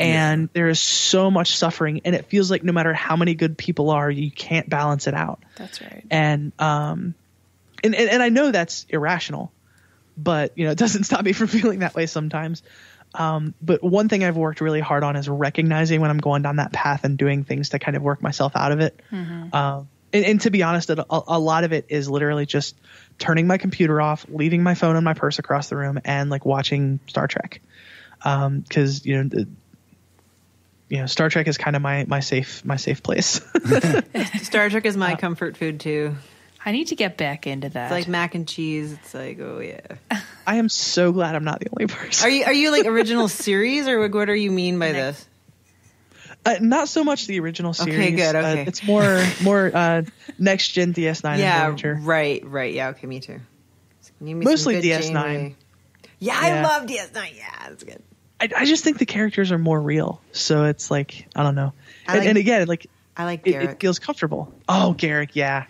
And there is so much suffering, and it feels like no matter how many good people are, you can't balance it out. That's right. And I know that's irrational, but it doesn't stop me from feeling that way sometimes. But one thing I've worked really hard on is recognizing when I'm going down that path and doing things to kind of work myself out of it. Mm-hmm. And to be honest, a lot of it is literally just turning my computer off, leaving my phone and my purse across the room, and like watching Star Trek. Because Star Trek is kind of my safe place. Star Trek is my comfort food too. I need to get back into that. It's like mac and cheese. It's like, oh yeah. I am so glad I'm not the only person. Are you like original series, or what do you mean by this? Not so much the original series. Okay, good. Okay, it's more next gen DS9. Yeah, right. Yeah, okay, me too. Mostly DS9. Yeah, I love DS9. Yeah, that's good. I just think the characters are more real, so it's like I don't know. And again, like I like Garrick. It feels comfortable. Oh, Garrick, yeah,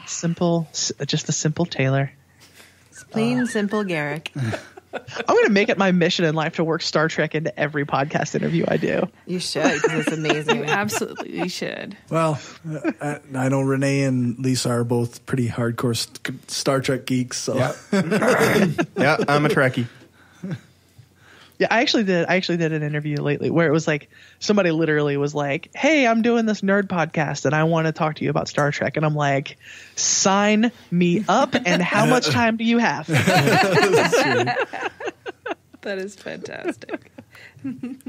simple, just a simple Taylor. Plain simple Garrick. I'm going to make it my mission in life to work Star Trek into every podcast interview I do. You should, because it's amazing. You absolutely should. Well, I know Renee and Lisa are both pretty hardcore Star Trek geeks. So. Yeah, yeah, I'm a Trekkie. Yeah, I actually did an interview lately where it was like somebody literally was like, "Hey, I'm doing this nerd podcast and I want to talk to you about Star Trek." And I'm like, "Sign me up, and how much time do you have?" That is fantastic.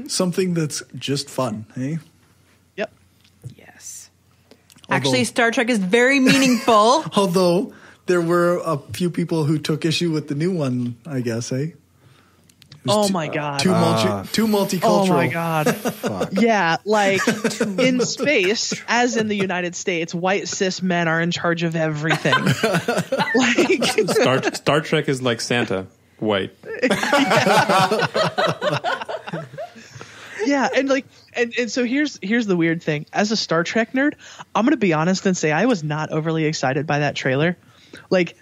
Something that's just fun, hey? Yep. Yes. Actually, Star Trek is very meaningful. Although there were a few people who took issue with the new one, I guess, eh? Oh my God. Too multicultural. Oh my God. Yeah, like in space, as in the United States, white cis men are in charge of everything. Like Star Trek is like Santa, white. Yeah, and like and so here's the weird thing. As a Star Trek nerd, I'm going to be honest and say I was not overly excited by that trailer. Like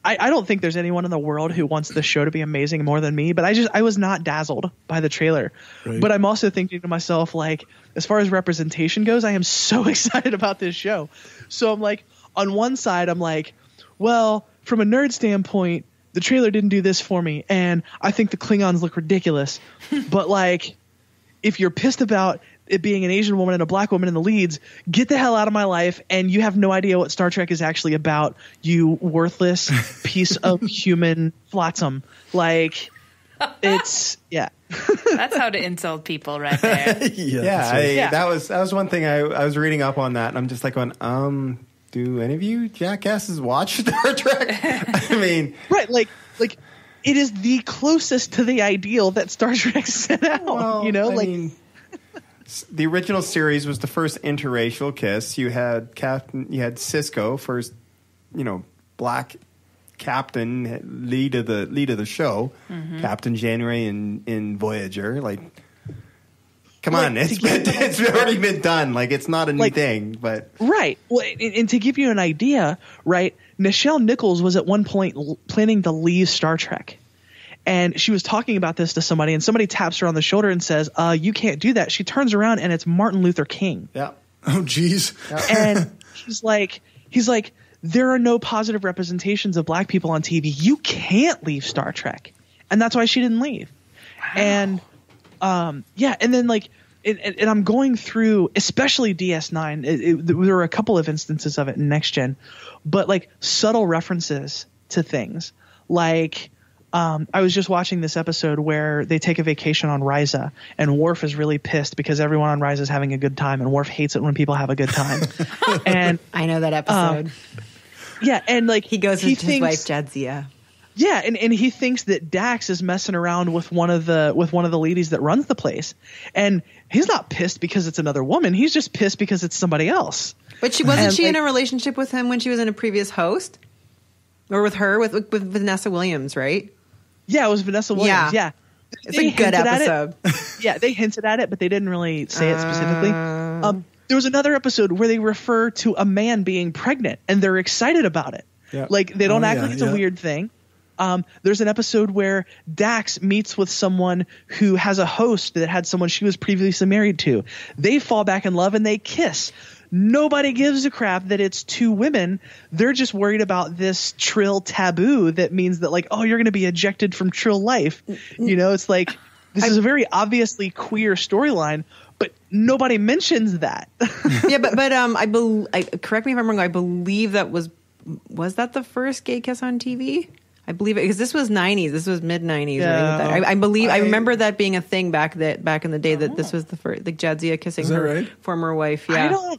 I don't think there's anyone in the world who wants this show to be amazing more than me, but I was not dazzled by the trailer. Right. But I'm also thinking to myself, like, as far as representation goes, I am so excited about this show. So I'm like, on one side, I'm like, well, from a nerd standpoint, the trailer didn't do this for me, and I think the Klingons look ridiculous. But like, if you're pissed about it being an Asian woman and a black woman in the leads, get the hell out of my life, and you have no idea what Star Trek is actually about, you worthless piece of human flotsam. Like, it's That's how to insult people right there. That was one thing I was reading up on that, and I'm just like going, do any of you jackasses watch Star Trek? I mean, right, like it is the closest to the ideal that Star Trek set out. Well, you know, I mean, the original series was the first interracial kiss. You had Cisco, first, black captain, lead of the show, Captain Janeway in Voyager. Like, come on, it's already been done. Like, it's not a new thing, but right. Well, and to give you an idea, right? Nichelle Nichols was at one point planning to leave Star Trek. And she was talking about this to somebody, and somebody taps her on the shoulder and says, "You can't do that." She turns around, and it's Martin Luther King. Yeah. Oh, geez. Yeah. And he's like, there are no positive representations of black people on TV. You can't leave Star Trek, and that's why she didn't leave. Wow. And and then like, and I'm going through, especially DS9. There were a couple of instances of it in Next Gen, but like subtle references to things like. I was just watching this episode where they take a vacation on Ryza, and Worf is really pissed because everyone on Ryza is having a good time, and Worf hates it when people have a good time. And I know that episode. And like he goes with his wife Jadzia. Yeah, and he thinks that Dax is messing around with one of the ladies that runs the place, and he's not pissed because it's another woman. He's just pissed because it's somebody else. But wasn't she in a relationship with him when she was in a previous host, or with her with Vanessa Williams, right? Yeah, it was Vanessa Williams. Yeah. It's a good episode. Yeah, they hinted at it, but they didn't really say it specifically. There was another episode where they refer to a man being pregnant, and they're excited about it. Yeah. Like, they don't act like it's a weird thing. There's an episode where Dax meets with someone who has a host that had someone she was previously married to. They fall back in love, and they kiss. Nobody gives a crap that it's two women. They're just worried about this Trill taboo that means that, like, oh, you're going to be ejected from Trill life. It's like, this is a very obviously queer storyline, but nobody mentions that. Yeah, but correct me if I'm wrong. I believe that was that the first gay kiss on TV? I believe it, because this was 90s. This was mid 90s. Yeah. Right? I remember that being a thing back in the day, that this was the first, like, Jadzia kissing her former wife. Yeah.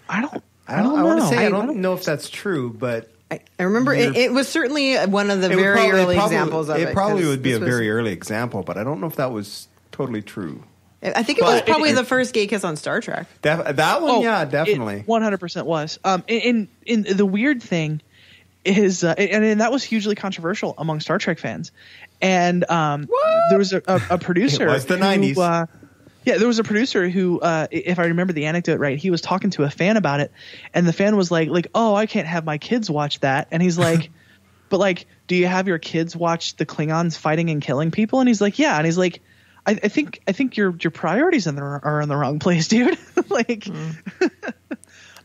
I don't know if that's true, but I remember it was certainly one of the very early examples of it. It probably would be a very early example, but I don't know if that was totally true. I think it was probably the first gay kiss on Star Trek. That one, definitely. 100% was. In the weird thing is, and that was hugely controversial among Star Trek fans. And there was a producer. It was the 90s. There was a producer who, if I remember the anecdote right, he was talking to a fan about it, and the fan was like, oh, I can't have my kids watch that. And he's like, but like, do you have your kids watch the Klingons fighting and killing people? And he's like, yeah. And he's like, I think your priorities are in the wrong place, dude. Like,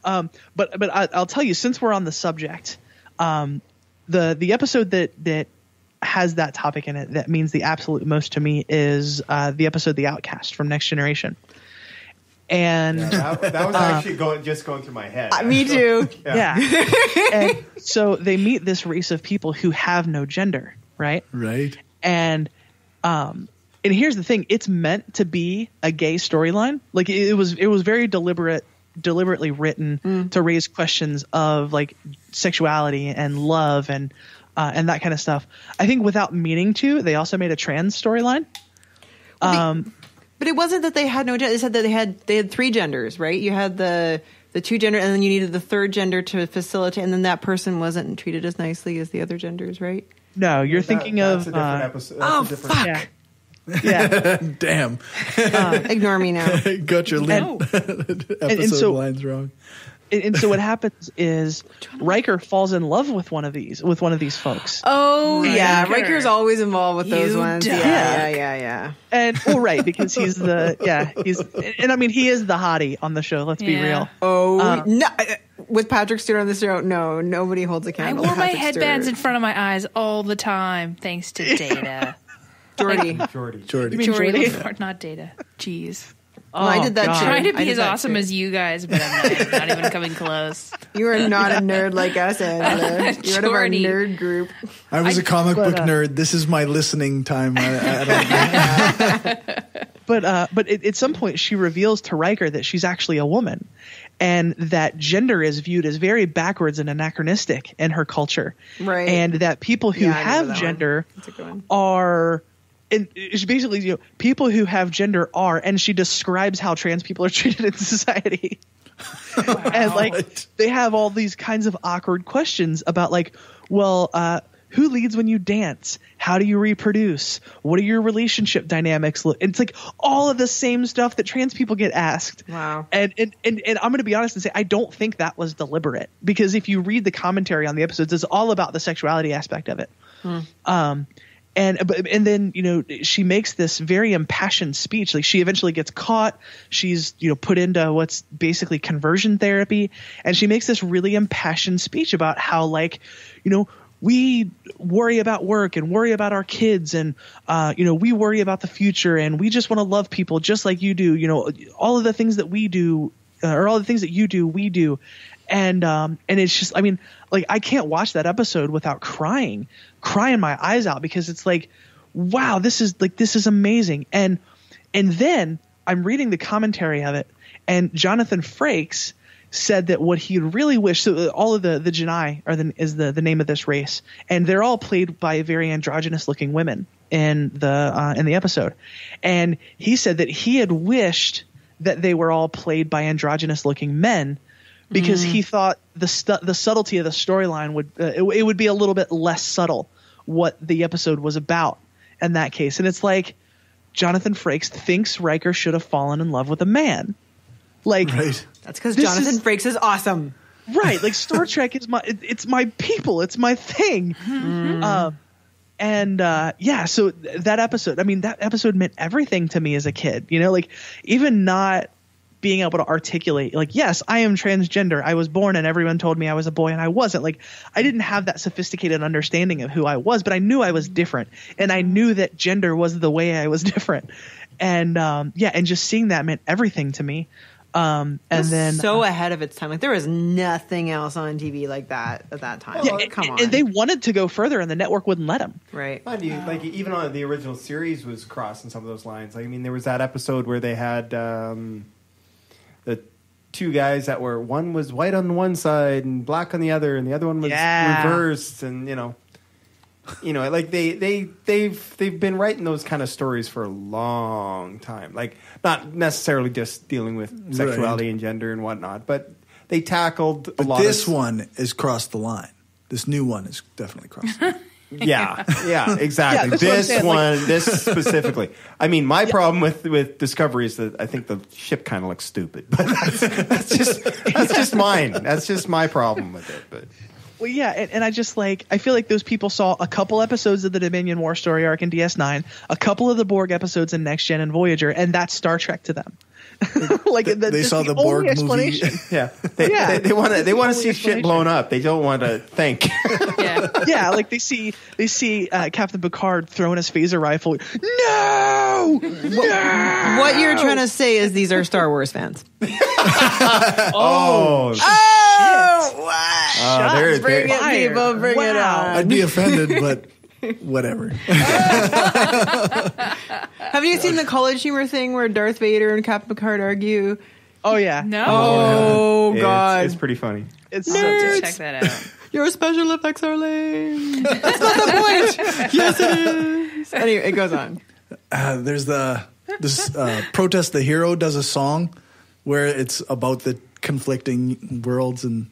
but I'll tell you, since we're on the subject, the episode that has that topic in it that means the absolute most to me is the episode The Outcast from Next Generation. And that was actually going through my head. Me too. Yeah. And so they meet this race of people who have no gender, right? Right. And here's the thing: it's meant to be a gay storyline. Like it was very deliberately written to raise questions of like sexuality and love and that kind of stuff. I think without meaning to, they also made a trans storyline. But it wasn't that they had no gender. They said that they had 3 genders, right? You had the 2 gender, and then you needed the 3rd gender to facilitate, and then that person wasn't treated as nicely as the other genders, right? No, you're thinking of that's a different episode. That's fuck. Yeah. Damn. Ignore me now. Got your episode lines wrong. And so what happens is Riker falls in love with one of these folks. Oh yeah, Riker's always involved with those ones. Yeah. And right, because he is the hottie on the show. Let's be real. Oh no, with Patrick Stewart on the show, no, nobody holds a candle. I wore my headbands in front of my eyes all the time, thanks to Data. Jordy. You mean Jordy? Not Data. Jeez. I did that too. I'm trying to be as awesome as you guys, but I'm not even coming close. You are not a nerd like us, Angela. You're out of our nerd group. I was a comic book nerd. This is my listening time. But at some point, she reveals to Riker that she's actually a woman, and that gender is viewed as very backwards and anachronistic in her culture, right? And that people who have gender are. And it's basically, people who have gender are, and she describes how trans people are treated in society. Wow. And like, they have all these kinds of awkward questions about like, well, who leads when you dance? How do you reproduce? What are your relationship dynamics? It's like all of the same stuff that trans people get asked. Wow. And I'm going to be honest and say, I don't think that was deliberate, because if you read the commentary on the episodes, it's all about the sexuality aspect of it. And then, she makes this very impassioned speech. Like, she eventually gets caught. She's, put into what's basically conversion therapy. And she makes this really impassioned speech about how, like, we worry about work and worry about our kids, and, we worry about the future, and we just want to love people just like you do. All of the things that we do, or all the things that you do, we do. And it's just, I mean, like, I can't watch that episode without crying my eyes out, because it's like, wow, this is amazing. And then I'm reading the commentary of it, and Jonathan Frakes said that what he really wished, so all of the Genii is the name of this race, and they're all played by very androgynous looking women in the episode. And he said that he had wished that they were all played by androgynous looking men, because he thought the subtlety of the storyline would be a little bit less subtle what the episode was about in that case. And it's like, Jonathan Frakes thinks Riker should have fallen in love with a man. Like, right. That's because Jonathan Frakes is awesome. Right. Like, Star Trek is it's my people. It's my thing. So that episode meant everything to me as a kid, like, even not being able to articulate, like, yes, I am transgender. I was born and everyone told me I was a boy, and I wasn't. Like, I didn't have that sophisticated understanding of who I was, but I knew I was different, and I knew that gender was the way I was different. And and just seeing that meant everything to me. And then so ahead of its time. Like, there was nothing else on TV like that at that time. Yeah, come on. And they wanted to go further, and the network wouldn't let them. Right. Mind you, like, even on the original series was crossing some of those lines. Like, I mean, there was that episode where they had the 2 guys that were, one was white on one side and black on the other, and the other one was reversed, and like they've been writing those kind of stories for a long time. Like, not necessarily just dealing with sexuality and gender and whatnot, but they tackled a lot. This one has crossed the line. This new one has definitely crossed the line. Yeah, exactly. This specifically. I mean, my problem with Discovery is that I think the ship kind of looks stupid, but that's just mine. That's just my problem with it. But Well, yeah, and I just I feel like those people saw a couple episodes of the Dominion War story arc in DS9, a couple of the Borg episodes in Next Gen and Voyager, and that's Star Trek to them. They saw the Borg movie. Yeah, they want to see shit blown up. They don't want to think. Yeah, like they see Captain Picard throwing his phaser rifle. No. What you're trying to say is these are Star Wars fans. Oh, what? Bring it, people. Bring it on. I'd be offended, but whatever. Have you seen the College Humor thing where Darth Vader and Captain Picard argue? Oh yeah. No. Oh God. It's pretty funny. It's Nerds. Check that out. Your special effects are lame. That's not the point. Yes, it is. Anyway, it goes on. There's this Protest the Hero does a song where it's about the conflicting worlds, and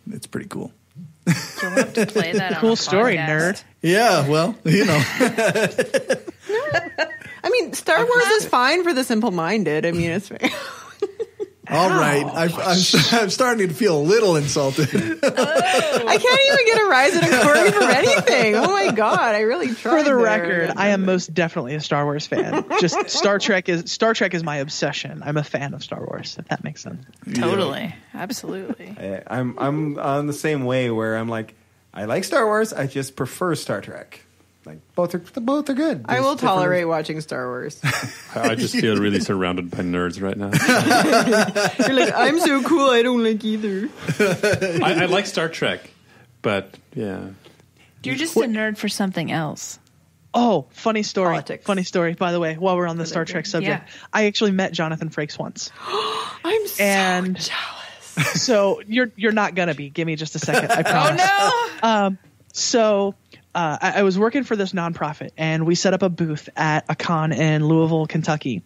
it's pretty cool. You'll have to play that. Cool story, nerd. Yeah, well, you know. I mean, Star Wars is fine for the simple-minded. I mean, it's fair. All right. I'm starting to feel a little insulted. I can't even get a rise in a Corey for anything. Oh my God, I really tried. For the record, I am most definitely a Star Wars fan. Just Star Trek is my obsession. I'm a fan of Star Wars, if that makes sense. Totally. Absolutely. I'm on the same way where I'm like, I like Star Wars, I just prefer Star Trek. Like both are good. I will tolerate watching Star Wars. I just feel really surrounded by nerds right now. You're like, I'm so cool, I don't like either. I like Star Trek, but yeah. You're just a nerd for something else. Oh, funny story. Politics. Funny story, by the way, while we're on the Star Trek subject. Yeah. I actually met Jonathan Frakes once. I'm so jealous. So you're not going to be. Give me just a second, I promise. Oh, no! I was working for this nonprofit, and we set up a booth at a con in Louisville, Kentucky,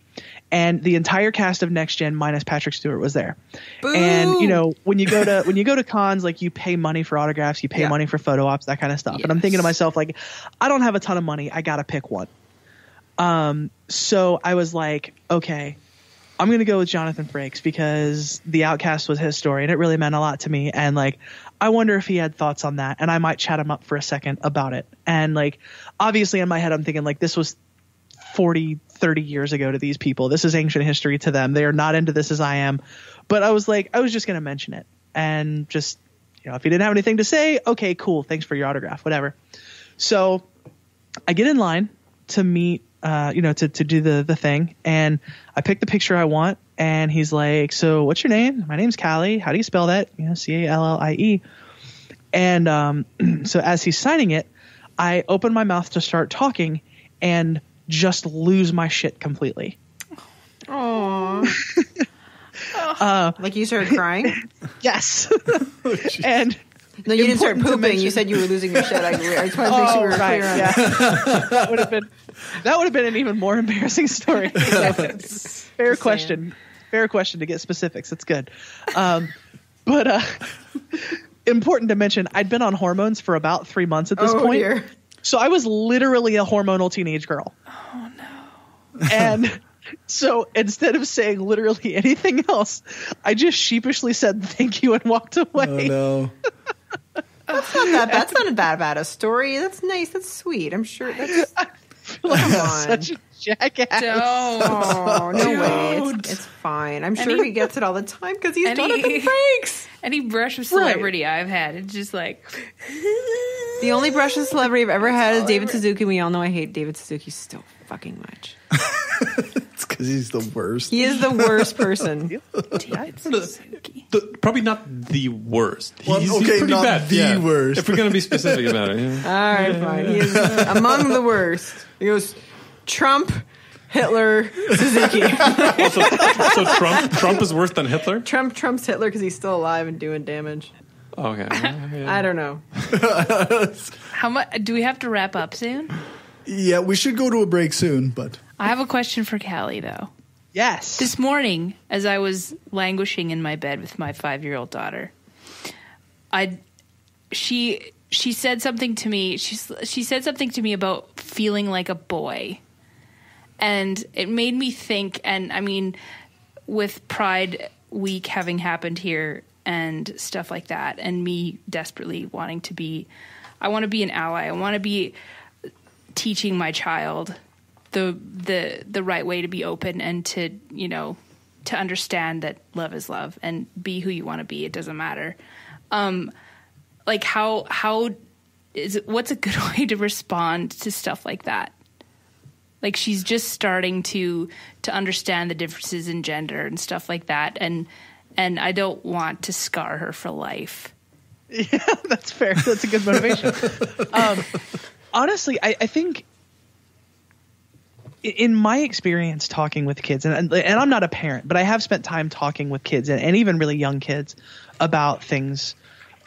and the entire cast of Next Gen minus Patrick Stewart was there. Boo! And you know, when you go to cons, like you pay money for autographs, you pay money for photo ops, that kind of stuff. Yes. And I'm thinking to myself, like, I don't have a ton of money, I gotta pick one. So I was like, okay, I'm going to go with Jonathan Frakes because The Outcast was his story and it really meant a lot to me. And like, I wonder if he had thoughts on that, and I might chat him up for a second about it. And like, obviously in my head, I'm thinking like, this was 40, 30 years ago to these people. This is ancient history to them. They are not into this as I am. But I was like, I was just going to mention it, and just, you know, if he didn't have anything to say, okay, cool. Thanks for your autograph, whatever. So I get in line to meet, to do the thing. And I pick the picture I want, and he's like, so what's your name? My name's Callie. How do you spell that? Callie. And so as he's signing it, I open my mouth to start talking and just lose my shit completely. Aww. Like you started crying? Yes. And no, you didn't start pooping. You said you were losing your shit. I just want to make sure we were clear on that. That would have been an even more embarrassing story. Fair question to get specifics. It's good. But important to mention, I'd been on hormones for about 3 months at this point. Dear. So I was literally a hormonal teenage girl. Oh no. And so instead of saying literally anything else, I just sheepishly said thank you and walked away. Oh no. That's not that bad. That's not that bad a story. That's nice. That's sweet. I'm sure that's. Come on. Such a jackass. Oh, no way. It's fine. I'm sure he gets it all the time because he's Jonathan Frakes. Any brush of celebrity I've had, it's just like. The only brush of celebrity I've ever had is David Suzuki. And we all know I hate David Suzuki so fucking much. It's because he's the worst. He is the worst person. David Suzuki. Probably not the worst. Well, he's okay, pretty not bad. the worst. If we're going to be specific about it. Yeah. All right, fine. He is among the worst. He goes Trump, Hitler, Suzuki. So Trump is worse than Hitler? Trump's Hitler because he's still alive and doing damage. Okay. I don't know. How much do we have to wrap up soon? Yeah, we should go to a break soon, but I have a question for Callie, though. Yes. This morning, as I was languishing in my bed with my 5-year-old daughter, she said something to me. She said something to me about feeling like a boy, and it made me think. And I mean, with Pride Week having happened here and stuff like that, and me desperately wanting to be, I want to be an ally. I want to be teaching my child the right way to be open and to, you know, to understand that love is love and be who you want to be. It doesn't matter. Like how is it, what's a good way to respond to stuff like that? Like she's just starting to understand the differences in gender and stuff like that. And I don't want to scar her for life. Yeah, that's fair. That's a good motivation. Honestly, I think in my experience talking with kids, and I'm not a parent, but I have spent time talking with kids and even really young kids about things.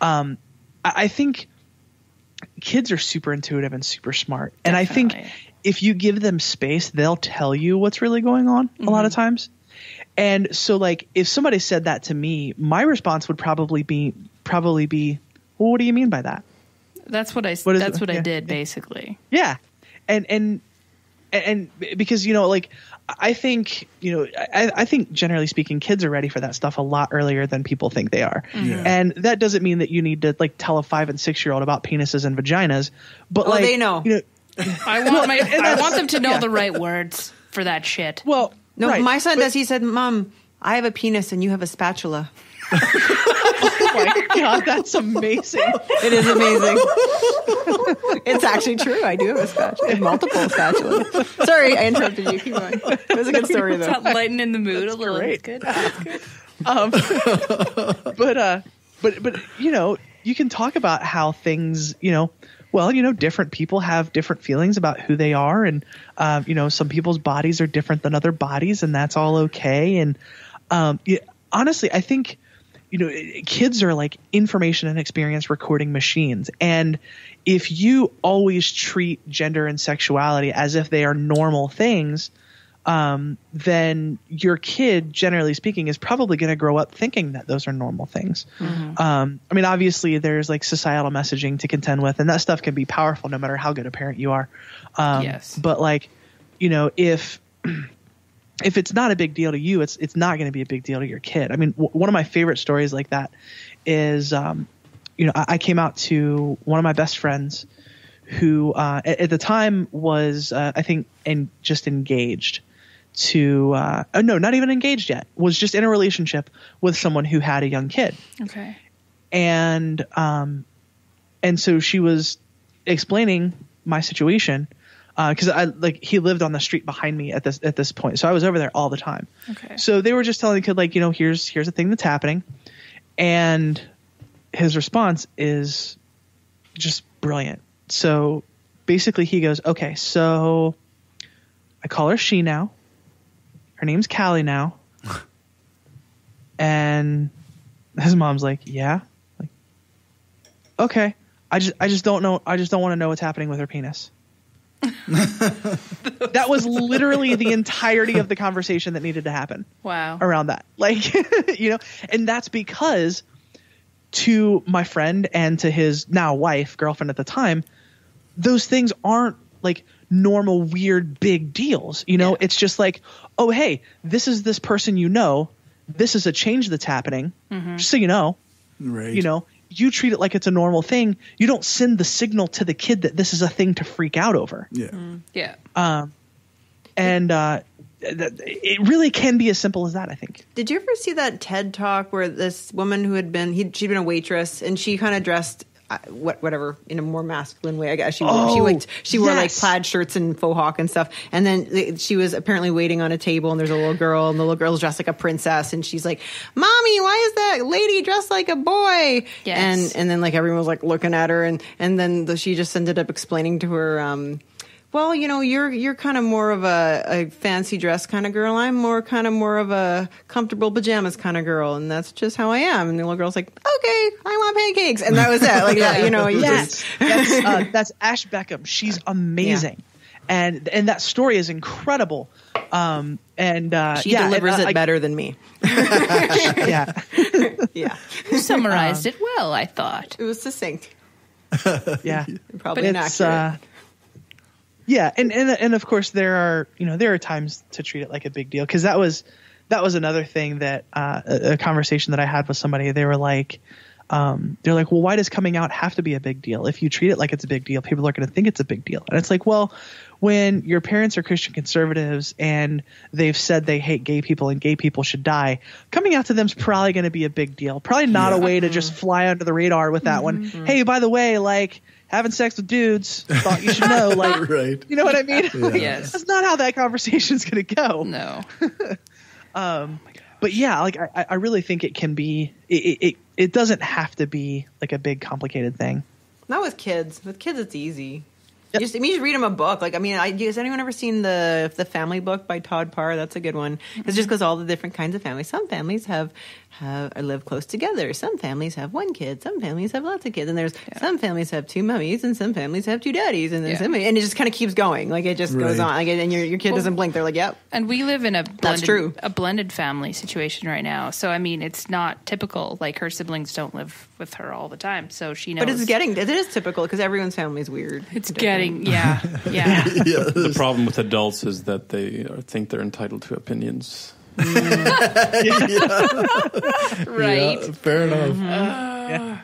I think kids are super intuitive and super smart. Definitely. And I think if you give them space, they'll tell you what's really going on a lot of times. And so like if somebody said that to me, my response would probably be, well, what do you mean by that? That's what I did basically. Yeah. And because, you know, like I think, you know, I think generally speaking, kids are ready for that stuff a lot earlier than people think they are. Yeah. And that doesn't mean that you need to like tell a 5 and 6 year old about penises and vaginas, but like, they know, you know, I want them to know the right words for that shit. Well, no, right, my son does. He said, "Mom, I have a penis and you have a spatula." Oh my God, that's amazing. It is amazing. It's actually true. I do have a spatula. I have multiple spatulas. Sorry, I interrupted you. Keep going. It was a good story, though. It's lightening the mood a little. Great. Good. But you know, you can talk about how things, you know, well, you know, different people have different feelings about who they are, and you know, some people's bodies are different than other bodies, and that's all okay. And honestly, I think, you know, kids are like information and experience recording machines. And if you always treat gender and sexuality as if they are normal things, then your kid, generally speaking, is probably going to grow up thinking that those are normal things. Mm-hmm. I mean, obviously there's like societal messaging to contend with, and that stuff can be powerful no matter how good a parent you are. Yes. But like, you know, if it's not a big deal to you, it's not going to be a big deal to your kid. I mean, one of my favorite stories like that is, you know, I came out to one of my best friends who at the time was, I think, just engaged to no, not even engaged yet, was just in a relationship with someone who had a young kid. Okay. And so she was explaining my situation. Because he lived on the street behind me at this point, so I was over there all the time. Okay. So they were just telling the kid, like, you know, here's a thing that's happening, and his response is just brilliant. So basically, he goes, "Okay, so I call her she now. Her name's Callie now." And his mom's like, "Yeah, like, okay. I just don't know. I just don't want to know what's happening with her penis." That was literally the entirety of the conversation that needed to happen. Wow. Around that. Like, you know, and that's because to my friend and to his now wife, girlfriend at the time, those things aren't like normal, weird, big deals. You know, It's just like, oh, hey, this is this person, you know, this is a change that's happening. Mm-hmm. Just so you know, right. You know, you treat it like it's a normal thing. You don't send the signal to the kid that this is a thing to freak out over. Yeah. Mm. Yeah. It really can be as simple as that, I think. Did you ever see that TED Talk where this woman who had been, she'd been a waitress and she kind of dressed whatever in a more masculine way, I guess. She wore like plaid shirts and faux hawk and stuff. And then she was apparently waiting on a table and there's a little girl and the little girl's dressed like a princess and she's like, "Mommy, why is that lady dressed like a boy?" Yes. And then like everyone was like looking at her and then she just ended up explaining to her, well, you know, you're kind of more of a fancy dress kind of girl. I'm more of a comfortable pajamas kind of girl, and that's just how I am. And the little girl's like, "Okay, I want pancakes," and that was it. Like that, you know. That's Ash Beckham. She's amazing, and that story is incredible. She delivers it better than me. Yeah. You summarized it well, I thought. It was succinct. Yeah, probably inaccurate. Yeah, and of course there are times to treat it like a big deal, because that was that was another thing that a conversation that I had with somebody. They were like, well, why does coming out have to be a big deal? If you treat it like it's a big deal, people are going to think it's a big deal. And it's like, well, when your parents are Christian conservatives and they've said they hate gay people and gay people should die, coming out to them is probably going to be a big deal. Probably not a way to just fly under the radar with that one. Hey, by the way, like having sex with dudes, thought you should know. Like, right. You know what I mean? Yeah. Yes. That's not how that conversation's going to go. No. But yeah, like I really think it can be. It doesn't have to be like a big complicated thing. Not with kids. With kids, it's easy. Yep. You just read them a book. Like, I mean, has anyone ever seen the Family Book by Todd Parr? That's a good one. It just goes all the different kinds of families. Some families live close together. Some families have one kid. Some families have lots of kids. And there's some families have two mummies, and some families have two daddies, and then and it just kind of keeps going. Like, it just goes on. Like, and your kid doesn't blink. They're like, yep. And we live in a blended family situation right now. So I mean, it's not typical. Like, her siblings don't live with her all the time think she knows. But it is typical because everyone's family is weird. It's getting, yeah. The problem with adults is that they think they're entitled to opinions. Right. Yeah, fair enough.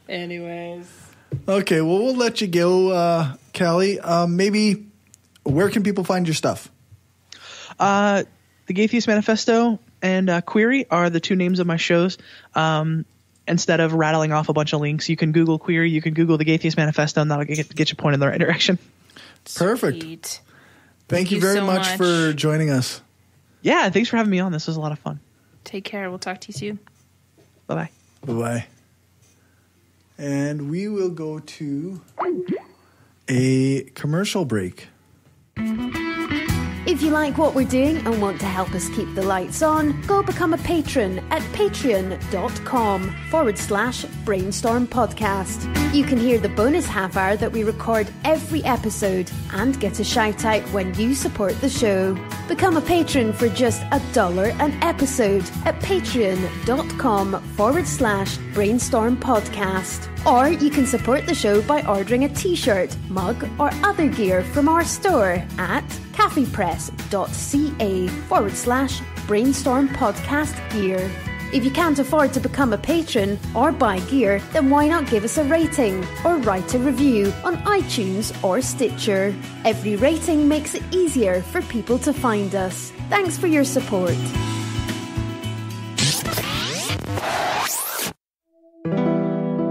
Anyways. Okay, well, we'll let you go, Callie. Maybe where can people find your stuff? The Gaytheist Manifesto and Queery are the two names of my shows. Instead of rattling off a bunch of links, you can Google Queery, you can Google the Gaytheist Manifesto, and that'll get you pointed in the right direction. Perfect. Sweet. Thank you very so much for joining us. Yeah, thanks for having me on. This was a lot of fun. Take care. We'll talk to you soon. Bye-bye. Bye-bye. And we will go to a commercial break. If you like what we're doing and want to help us keep the lights on, go become a patron at patreon.com/Brainstorm Podcast. You can hear the bonus half hour that we record every episode and get a shout out when you support the show. Become a patron for just $1 an episode at patreon.com/Brainstorm Podcast. Or you can support the show by ordering a t-shirt, mug, or other gear from our store at cafepress.ca/Brainstorm Podcast Gear. If you can't afford to become a patron or buy gear, then why not give us a rating or write a review on iTunes or Stitcher? Every rating makes it easier for people to find us. Thanks for your support.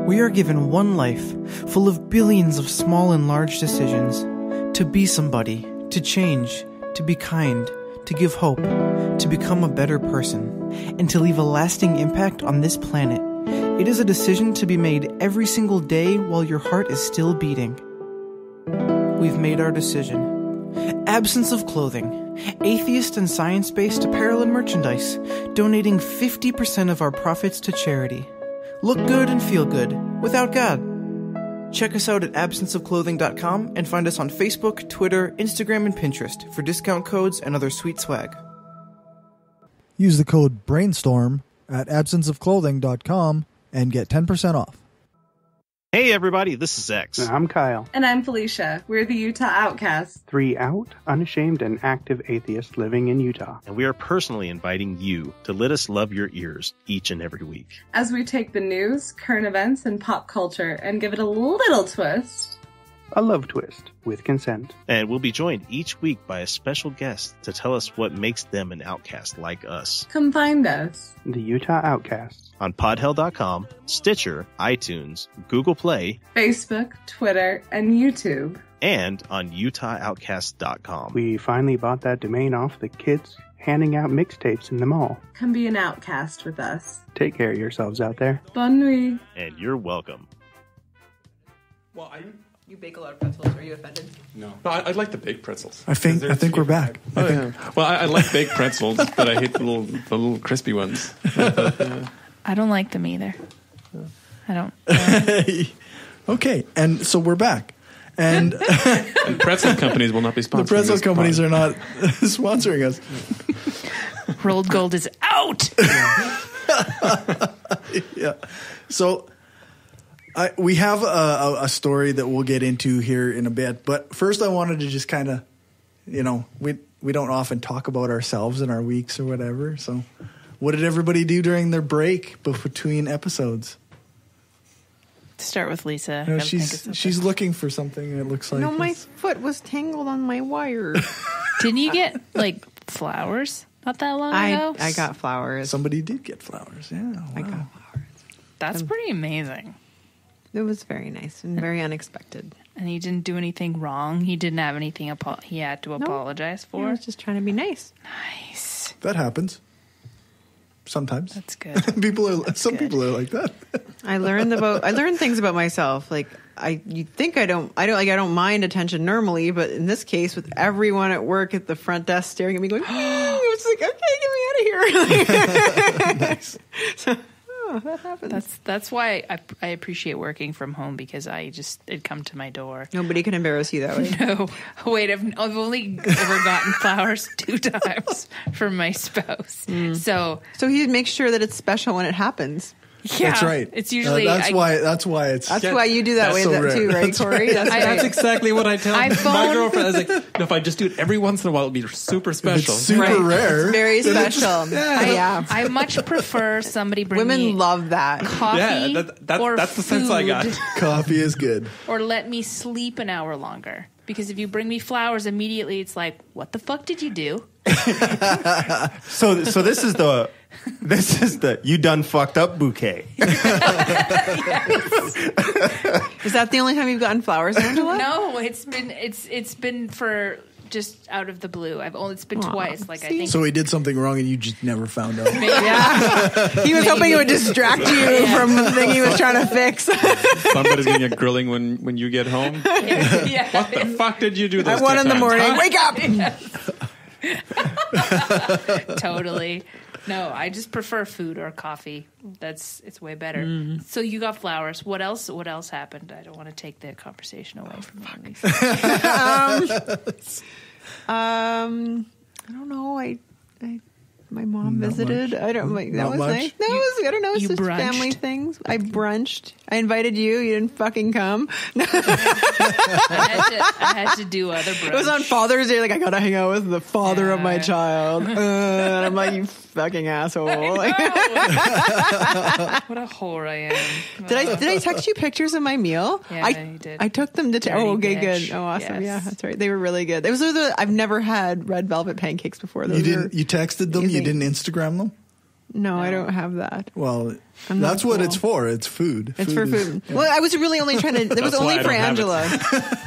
We are given one life, full of billions of small and large decisions. To be somebody, to change, to be kind, to give hope, to become a better person, and to leave a lasting impact on this planet. It is a decision to be made every single day while your heart is still beating. We've made our decision. Absence of Clothing, atheist and science-based apparel and merchandise, donating 50% of our profits to charity. Look good and feel good, without God. Check us out at absenceofclothing.com and find us on Facebook, Twitter, Instagram, and Pinterest for discount codes and other sweet swag. Use the code BRAINSTORM at absenceofclothing.com and get 10% off. Hey everybody, this is X. I'm Kyle. And I'm Felicia. We're the Utah Outcasts. 3 out, unashamed, and active atheists living in Utah. And we are personally inviting you to let us love your ears each and every week. As we take the news, current events, and pop culture and give it a little twist. A love twist, with consent. And we'll be joined each week by a special guest to tell us what makes them an outcast like us. Come find us. The Utah Outcasts. On podhell.com, Stitcher, iTunes, Google Play, Facebook, Twitter, and YouTube. And on utahoutcast.com. We finally bought that domain off the kids handing out mixtapes in the mall. Come be an outcast with us. Take care of yourselves out there. Bonne nuit. And you're welcome. Well, you bake a lot of pretzels. Are you offended? No, I like the baked pretzels. I think we're back. Yeah. Well, I like baked pretzels, but I hate the little crispy ones. I don't like them either. I don't. Okay, and so we're back. And pretzel companies will not be sponsoring. The pretzel companies are not sponsoring us. Rolled Gold is out. Yeah. So we have a story that we'll get into here in a bit, but first I wanted to just kind of, we don't often talk about ourselves in our weeks or whatever. So, what did everybody do during their break between episodes? Start with Lisa. No, she's looking for something. It looks like. No, my foot was tangled on my wire. Didn't you get like flowers not that long ago? I got flowers. Somebody did get flowers. Yeah, wow. I got flowers. That's pretty amazing. It was very nice and very unexpected. And he didn't do anything wrong. He didn't have anything he had to apologize for. I was just trying to be nice. Nice. That happens. Sometimes. That's good. Some people are like that. I learned things about myself. Like you think I don't mind attention normally, but in this case, with everyone at work at the front desk staring at me, going, I was like, okay, get me out of here. Nice. So, that happens. That's why I appreciate working from home, because it'd come to my door. Nobody can embarrass you that way. No, wait, I've only ever gotten flowers 2 times from my spouse. So he makes sure that it's special when it happens. Yeah, that's right. It's usually that's why you do that way too, right, Corey? That's exactly what I tell my girlfriend. I was like, no, if I just do it every once in a while, it'll be super special. It's super rare. It's very special. I much prefer somebody bring me love that coffee. Yeah, that's the sense I got. Coffee is good. Or let me sleep an hour longer. Because if you bring me flowers immediately, it's like, what the fuck did you do? So this is the you done fucked up bouquet. Is that the only time you've gotten flowers, Angela? No, it's been for just out of the blue. It's been twice. Like, I think. So he did something wrong and you just never found out. Yeah. He was hoping it would distract you from the thing he was trying to fix. Somebody's getting a grilling when you get home. Yeah. What the fuck did you do this At 1 in the morning. Huh? Wake up! Totally. No, I just prefer food or coffee. It's way better. So you got flowers. What else happened? I don't want to take the conversation away from you. I don't know. My mom visited. Much. I don't like that Not was much. nice. That was I don't know. It's You just brunched? family things. I brunched. I invited you. You didn't fucking come. I had to do other brunch. It was on Father's Day. Like, I gotta hang out with the father of my child. And I'm like, you fucking asshole. Like, What a whore I am. did I text you pictures of my meal? Yeah, you did. I took them to. Dirty Okay, bitch. good. Oh, awesome. Yes. Yeah, that's right. They were really good. I've never had red velvet pancakes before. You texted them. You didn't Instagram them. No, I don't have that. Well, I'm that's not what cool. it's for. It's food. It's for food. Yeah. Well, I was really only trying to. It was That's why only I for don't have Angela.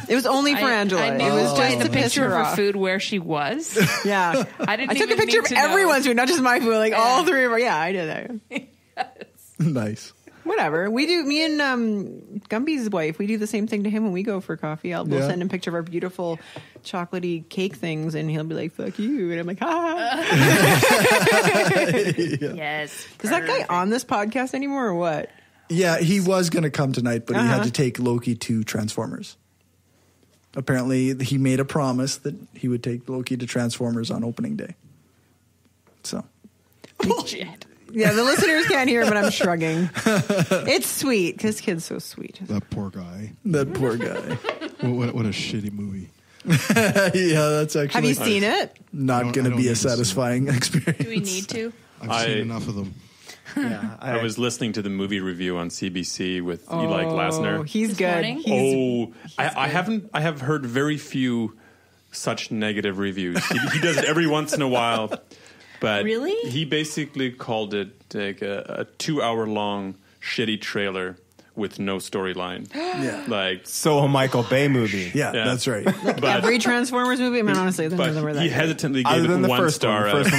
It was only for Angela. I knew it was just the to piss picture her of her off. food where she was. Yeah, I didn't. I took a even picture need of to know. everyone's food, not just my food. Like all three of our. Yeah, I did that. Nice. Whatever. We do. Me and Gumby's wife. We do the same thing to him when we go for coffee. We'll send him a picture of our beautiful chocolatey cake things, and he'll be like, "Fuck you," and I'm like, "Ha." Yes. Is that guy on this podcast anymore, or what? Yeah, he was going to come tonight, but he had to take Loki to Transformers. Apparently, he made a promise that he would take Loki to Transformers on opening day. So. Bullshit. Yeah, the listeners can't hear, but I'm shrugging. It's sweet. This kid's so sweet. That poor guy. That poor guy. What a shitty movie. Yeah, that's actually. Have you seen it? Not going to be a satisfying experience. Do we need to? I've seen enough of them. Yeah, I was listening to the movie review on CBC with Eli Glasner. He's good. I have heard very few such negative reviews. He does it every once in a while. But really? He basically called it like a 2-hour long shitty trailer with no storyline. Yeah. Like a Michael Bay movie. Yeah, that's right. Like every Transformers movie? I mean, honestly, none of them were that he good. hesitantly gave it 1 star out of 5.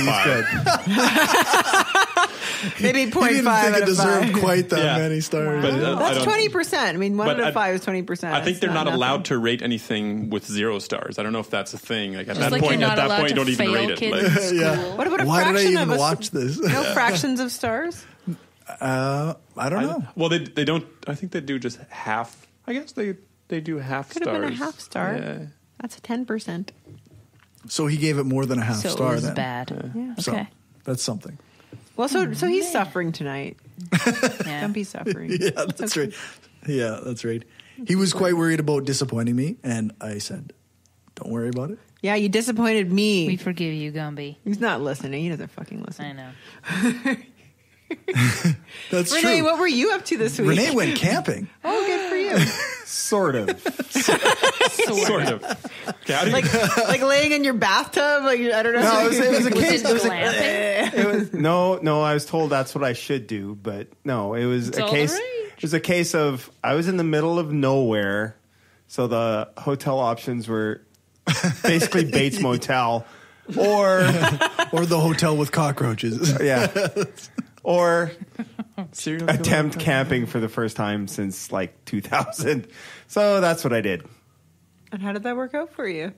Maybe 0.5 He didn't think out it of deserved 5. quite that many stars. But, That's 20%. I mean, 1 out of 5 is 20%. I think they're not nothing. allowed to rate anything with 0 stars. I don't know if that's a thing. Like at Just that like point, you're not you allowed don't to even fail rate it. kids Like, in school. Yeah. What about a Why did I fraction even of watch this? No fractions of stars? I don't know. Well, they don't. I think they do just half. I guess they do half Could stars. have been a half star. Yeah. That's a 10%. So he gave it more than a half So star it was then. bad. Yeah. So Okay. that's something. Well, so he's suffering tonight. Yeah. Gumpy's suffering. Yeah, that's right. Yeah, that's right. He was quite worried about disappointing me, and I said, "Don't worry about it. Yeah, you disappointed me. We forgive you, Gumby. He's not listening. He doesn't fucking listen. I know. That's Renee, true. what were you up to this week? Renee went camping. Oh, good for you. Sort of. Sort of. like laying in your bathtub. Like I don't know. No, it was a case. Glamping? It was no. I was told that's what I should do, but no. It was a case. It was a case of I was in the middle of nowhere, so the hotel options were basically Bates Motel, or the hotel with cockroaches. Yeah, or attempt camping for the first time since like 2000. So that's what I did. And how did that work out for you?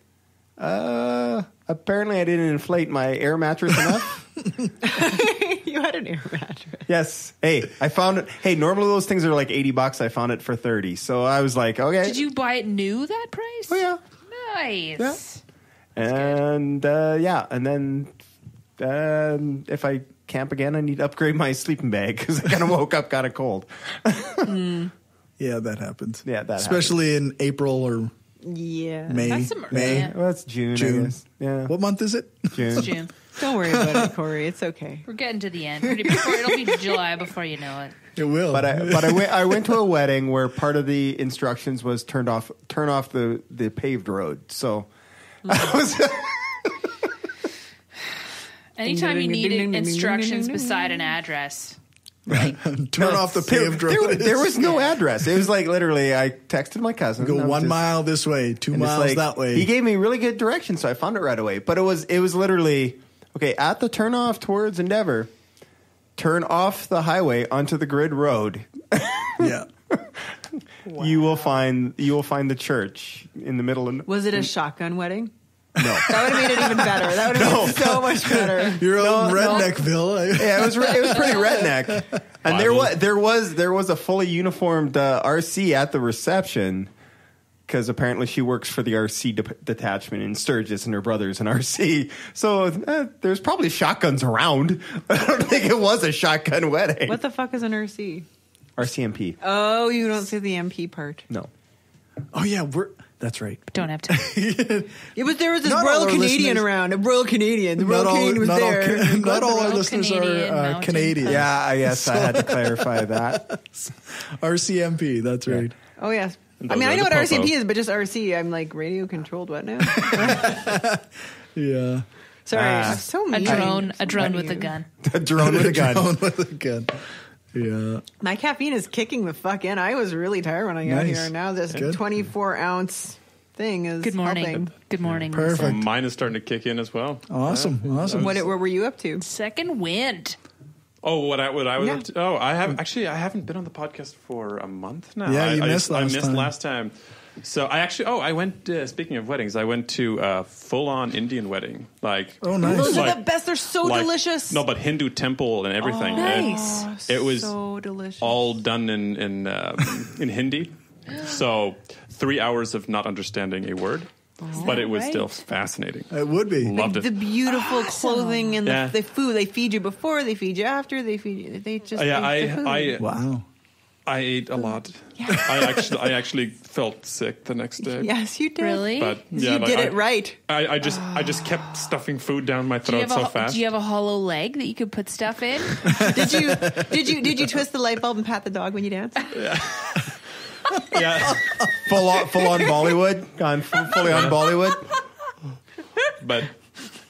Apparently I didn't inflate my air mattress enough. You had an air mattress. Yes. Hey, I found it. Hey, normally those things are like $80. I found it for $30. So I was like, okay. Did you buy it new that price? Oh yeah. Nice. Yeah. And and then if I camp again, I need to upgrade my sleeping bag because I kind of woke up kind of cold. Yeah, that happens. Yeah, that especially in April or May. May. Well, it's June. I guess. Yeah. What month is it? June. It's June. Don't worry about it, Corey. It's okay. We're getting to the end. It'll be July before you know it. It will. But I went to a wedding where part of the instructions was turn off the paved road. So I was. Anytime you need instructions beside an address. Turn off the paved road. There was no address. It was like literally, I texted my cousin. Go 1 mile this way, 2 miles that way. He gave me really good directions, so I found it right away. But it was literally, okay, at the turn off towards Endeavor, turn off the highway onto the grid road. Yeah. Wow. You will find the church in the middle of. Was it a shotgun wedding? No. That would have made it even better. That would have made it so much better. You're out in Redneckville. Yeah, it was pretty redneck. And there was a fully uniformed RC at the reception because apparently she works for the RC detachment in Sturgis and her brother's an RC. So there's probably shotguns around. I don't think it was a shotgun wedding. What the fuck is an RC? RCMP. Oh, you don't say the MP part. No. Oh yeah, that's right. Don't have time. There was this Not Royal all our Canadian listeners- around. A Royal Canadian. The Royal Canadian was there. Not all our Royal listeners Canadian are Mountain Canadian. Yeah, I guess I had to clarify that. RCMP, that's right. Oh, yes. And I mean, those I are know the what RCMP popo. is, but just RC. I'm like, radio controlled what now? Yeah. Sorry, I'm so mean. A drone with a gun. A drone with a gun. Drone with a gun. Yeah. My caffeine is kicking the fuck in. I was really tired when I got Nice. here. Now this Good. 24-ounce thing is Good morning. helping. Good morning. Perfect. So mine is starting to kick in as well. Awesome. Awesome. What were you up to? Second wind. Oh, what I was Yeah. up to? Oh, I haven't been on the podcast for a month now. Yeah, you I missed last time. last time. So I went. Speaking of weddings, I went to a full-on Indian wedding. Like, Oh, nice. Those are like- the best. They're so like- delicious. No, but Hindu temple and everything. nice. And it was so delicious. all done in Hindi. So 3 hours of not understanding a word, but it was right? still fascinating. It would be. Loved The it. beautiful clothing and Yeah. the food. They feed you before, they feed you after, they feed you. They just Yeah, eat the food. Wow. I ate a lot. I actually felt sick the next day. Yes, you did. Really? But You yeah, like, did it right. I just kept stuffing food down my Do you, throat have so fast. do you have a hollow leg that you could put stuff in? Did you twist the light bulb and pat the dog when you danced? Yeah, Full on Bollywood. Gone fully on Bollywood. but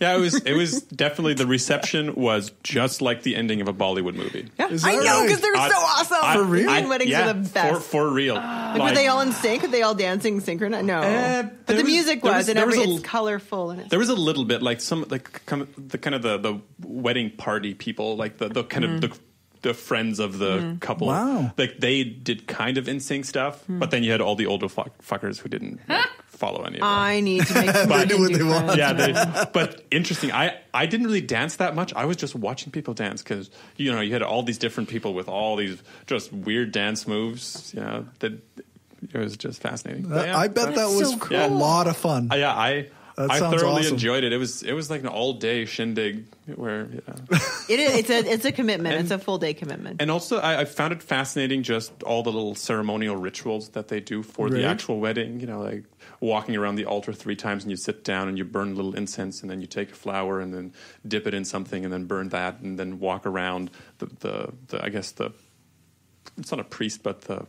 yeah, it was definitely, the reception was just like the ending of a Bollywood movie. Yeah, Is I that know right? because they're so awesome. For real? Indian weddings yeah, are the best. for real. Like, were they all in sync? Were they all dancing synchronized? No, but there the was- music there was, was- and there was it's a- colorful and it's There was a little bit like the wedding party people, like the kind of the friends of the couple. Wow. Like they did kind of in sync stuff, but then you had all the older fuckers who didn't follow any of that. I need to make some They do what Hindu they want. friends. Yeah, but interesting. I didn't really dance that much. I was just watching people dance because you had all these different people with all these just weird dance moves. That it was just fascinating. But yeah, I bet that was so cool. a lot of fun. I I sounds thoroughly awesome. enjoyed it. It was like an all-day shindig where It's a commitment. It's a full day commitment. And also, I found it fascinating just all the little ceremonial rituals that they do for the actual wedding. You know, like walking around the altar 3 times, and you sit down and you burn a little incense, and then you take a flower and then dip it in something and then burn that, and then walk around the I guess it's not a priest, but the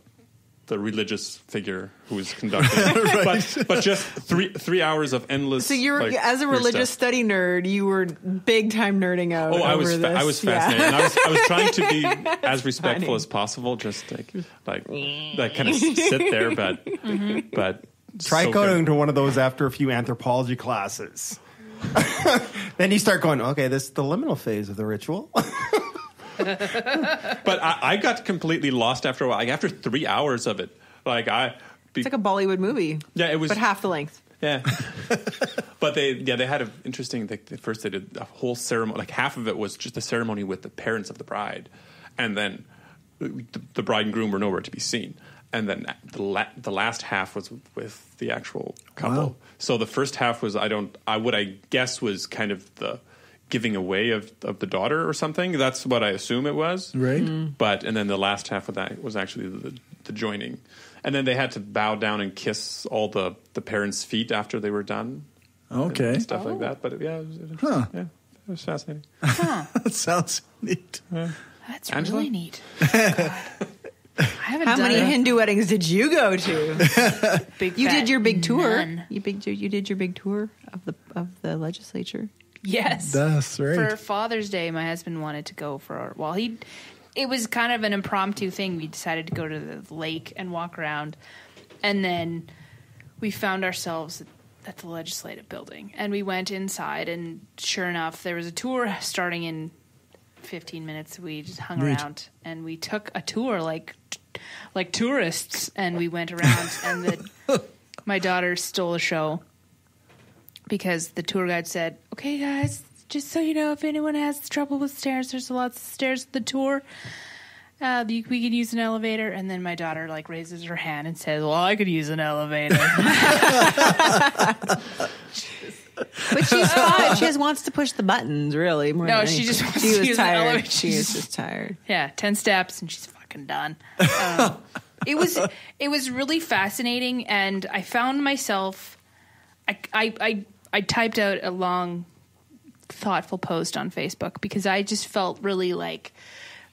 religious figure who is conducting it. but just 3 hours of endless. So you're as a religious study nerd, you were big time nerding out. Oh, I was fascinated. And I was trying to be as respectful Funny. as possible, just like kind of sit there, but try so going good. to one of those after a few anthropology classes. Then you start going, okay, this is the liminal phase of the ritual. But I got completely lost after a while. Like after 3 hours of it, it's like a Bollywood movie. Yeah, it was, but half the length. Yeah, but they had an interesting. First, they did a whole ceremony. Like half of it was just a ceremony with the parents of the bride, and then the bride and groom were nowhere to be seen. And then the last half was with the actual couple. Wow. So the first half was what I guess was kind of the giving away of the daughter or something. That's what I assume it was. Right. And then the last half of that was actually the joining. And then they had to bow down and kiss all the parents' feet after they were done. Okay. And stuff like that. But it was fascinating. That sounds neat. That's Angela? really neat. God. I haven't How done many it. Hindu weddings did you go to? You did your big tour. None. You did your big tour of the legislature. Yes. That's right. For Father's Day, my husband wanted to go it was kind of an impromptu thing. We decided to go to the lake and walk around. And then we found ourselves at the legislative building. And we went inside, and sure enough, there was a tour starting in 15 minutes. We just hung around, and we took a tour like tourists, and we went around, and my daughter stole the show. Because the tour guide said, okay, guys, just so you know, if anyone has trouble with stairs, there's lots of stairs at the tour. We could use an elevator. And then my daughter raises her hand and says, well, I could use an elevator. But she's 5. She just wants to push the buttons, really. More No, than she anything. just wants she to was use an tired. elevator. She was just tired. Yeah, 10 steps, and she's fucking done. It was really fascinating, and I found myself... I typed out a long, thoughtful post on Facebook because I just felt really like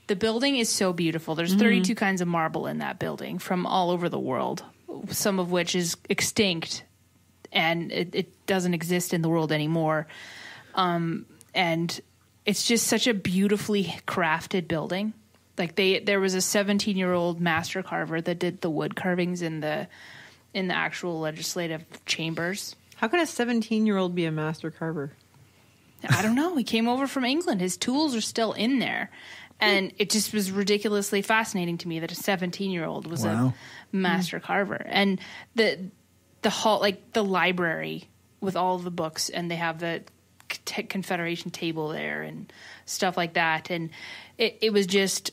the building is so beautiful. There's 32 kinds of marble in that building from all over the world, some of which is extinct and it doesn't exist in the world anymore. And it's just such a beautifully crafted building. Like there was a 17-year-old master carver that did the wood carvings in the actual legislative chambers. How can a 17-year-old be a master carver? I don't know. He came over from England. His tools are still in there. And it just was ridiculously fascinating to me that a 17-year-old was a master carver. And the hall, the library with all of the books, and they have the Confederation table there and stuff like that. And it was just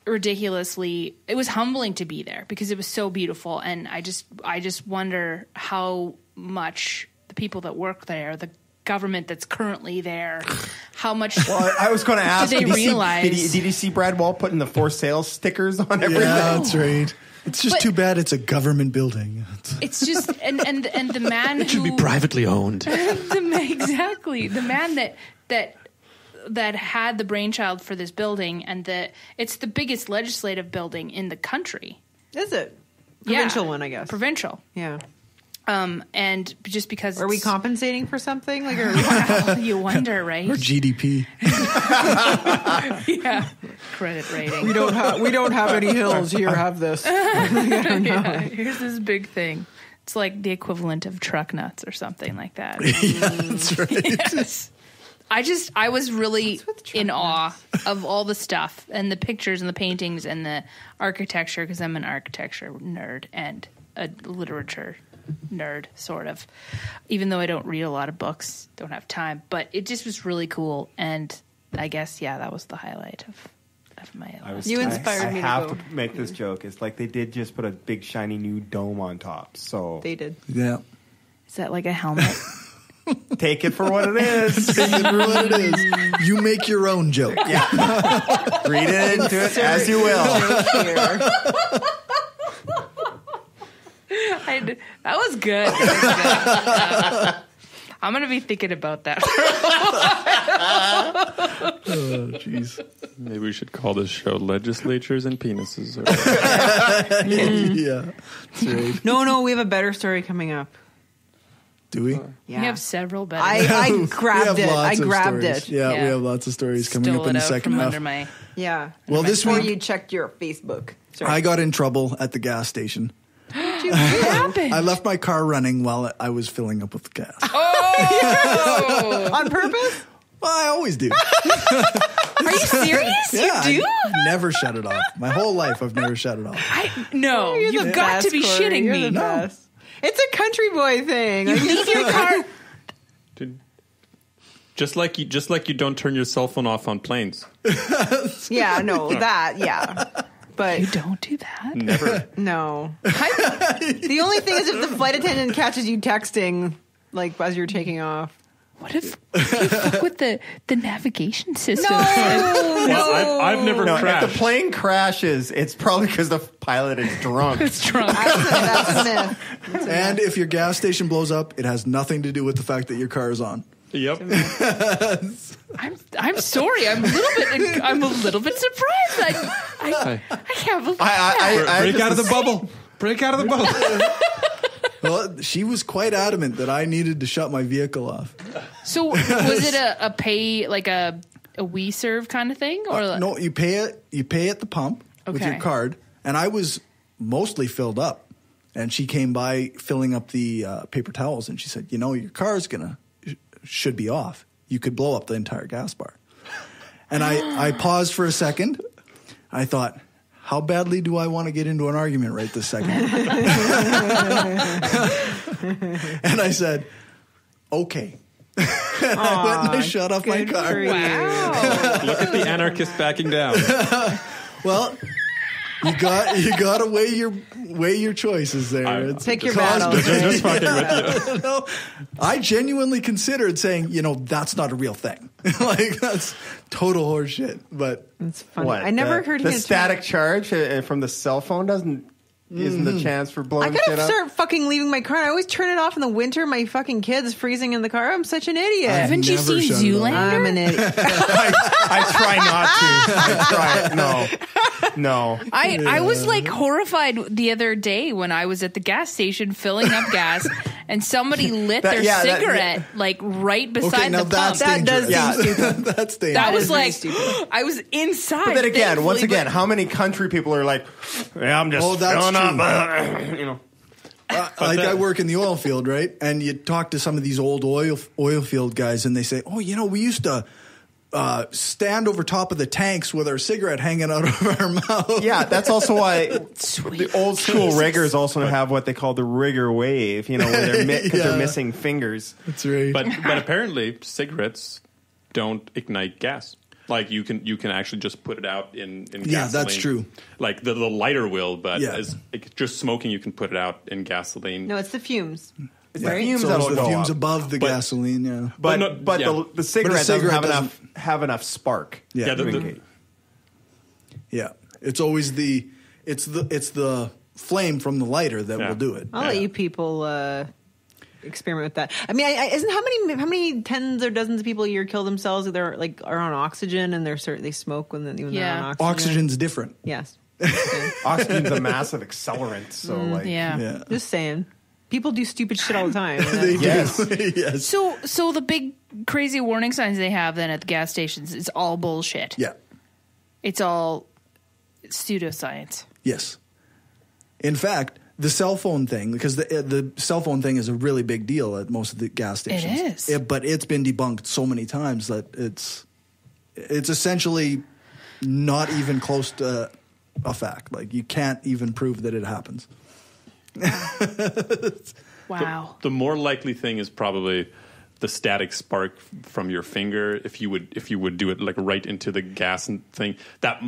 ridiculously, it was humbling to be there because it was so beautiful. And I just wonder how much the people that work there, the government that's currently there, how much well, I was going to ask, did they realize? Did you see Brad Wall putting the for sale stickers on everything? Yeah, that's right. It's just too bad it's a government building. It's just and the man it should be privately owned. Exactly, the man that had the brainchild for this building, and it's the biggest legislative building in the country. Is it? Provincial one, I guess. Provincial. Yeah. And just because are we compensating for something? You wonder, right? Or GDP. Yeah. Credit rating. We don't have any hills here. Have this. I don't know. Yeah, here's this big thing. It's like the equivalent of truck nuts or something like that. Yeah, that's right. Yes. I was really in awe of all the stuff and the pictures and the paintings and the architecture, because I'm an architecture nerd and a literature nerd, sort of. Even though I don't read a lot of books, don't have time. But it just was really cool. And I guess, that was the highlight of my life. You inspired me to go. I have to make this joke. It's like they did just put a big shiny new dome on top. So they did. Yeah. Is that like a helmet? take it for what it is. Take it for what it is. You make your own joke. Yeah. Read it into it as you will. That was good. I'm going to be thinking about that. Oh, jeez. Maybe we should call this show Legislatures and Penises. Yeah. That's right. No, we have a better story coming up. Do we? Yeah. We have several better. I grabbed it. I lots of grabbed stories. it. Yeah, we have lots of stories coming up in the second half. Yeah. Well, this Before week you checked your Facebook. Sorry. I got in trouble at the gas station. What happened? I left my car running while I was filling up with gas. Oh! On purpose? Well, I always do. Are you serious? Yeah, You do? I never shut it off. My whole life, I've never shut it off. No, you've got to be shitting You're me. the best. It's a country boy thing. You leave your car. Dude, just like you don't turn your cell phone off on planes. Yeah, no, that, yeah. But you don't do that? Never. No. The only thing is if the flight attendant catches you texting, like, as you're taking off. What if you fuck with the navigation system? Well, I've never crashed. If the plane crashes, it's probably because the pilot is drunk. It's drunk. That's a myth. And if your gas station blows up, it has nothing to do with the fact that your car is on. Yep. I'm sorry. I'm a little bit surprised. I can't believe that. Break out of the bubble. Break out of the bubble. Well, she was quite adamant that I needed to shut my vehicle off. So was it a pay, like a we serve kind of thing, or No, you pay at the pump with your card, and I was mostly filled up, and she came by filling up the paper towels, and she said, your car's should be off. You could blow up the entire gas bar. And I paused for a second. I thought, how badly do I want to get into an argument right this second? And I said, okay. And I went and I shut off my car. Wow. Look at the anarchist backing down. Well, you got to weigh your choices there. Pick your battles. Just fucking with you. No, I genuinely considered saying, that's not a real thing. Like, that's total horseshit. But it's funny. What, I never heard the static charge from the cell phone isn't the chance for blowing shit up. I gotta start fucking leaving my car. I always turn it off in the winter. My fucking kid's freezing in the car. I'm such an idiot. Haven't you seen Zoolander? I'm an idiot. I try not to. No. I was like horrified the other day when I was at the gas station filling up gas and somebody lit their cigarette like right beside the pump. That does seem stupid. That's dangerous. That was like, I was inside. But then again, once again, how many country people are like, I'm just filling up, I work in the oil field, right? And you talk to some of these old oil field guys, and they say, we used to stand over top of the tanks with our cigarette hanging out of our mouth. Yeah, that's also why the old school riggers also have what they call the rigger wave, where they're missing fingers. That's right. But apparently cigarettes don't ignite gas. Like you can actually just put it out in gasoline. Yeah, that's true. Like the lighter will, but as just smoking, you can put it out in gasoline. No, it's the fumes. It's the fumes so that'll it's the go fumes up. above the gasoline. Yeah, but the cigarette doesn't have enough spark. Yeah, yeah. It's always the flame from the lighter that will do it. I'll let you people experiment with that. I mean, isn't how many tens or dozens of people a year kill themselves? They're are on oxygen and they smoke when they're on oxygen. Oxygen's different. Yes, oxygen's a massive accelerant. So just saying. People do stupid shit all the time. They do. Yes. So the big crazy warning signs they have then at the gas stations is all bullshit. Yeah. It's all pseudoscience. Yes. In fact, the cell phone thing, because the cell phone thing is a really big deal at most of the gas stations. It is. But it's been debunked so many times that it's essentially not even close to a fact. Like, you can't even prove that it happens. Wow. The more likely thing is probably the static spark from your finger. If you would do it like right into the gas thing, that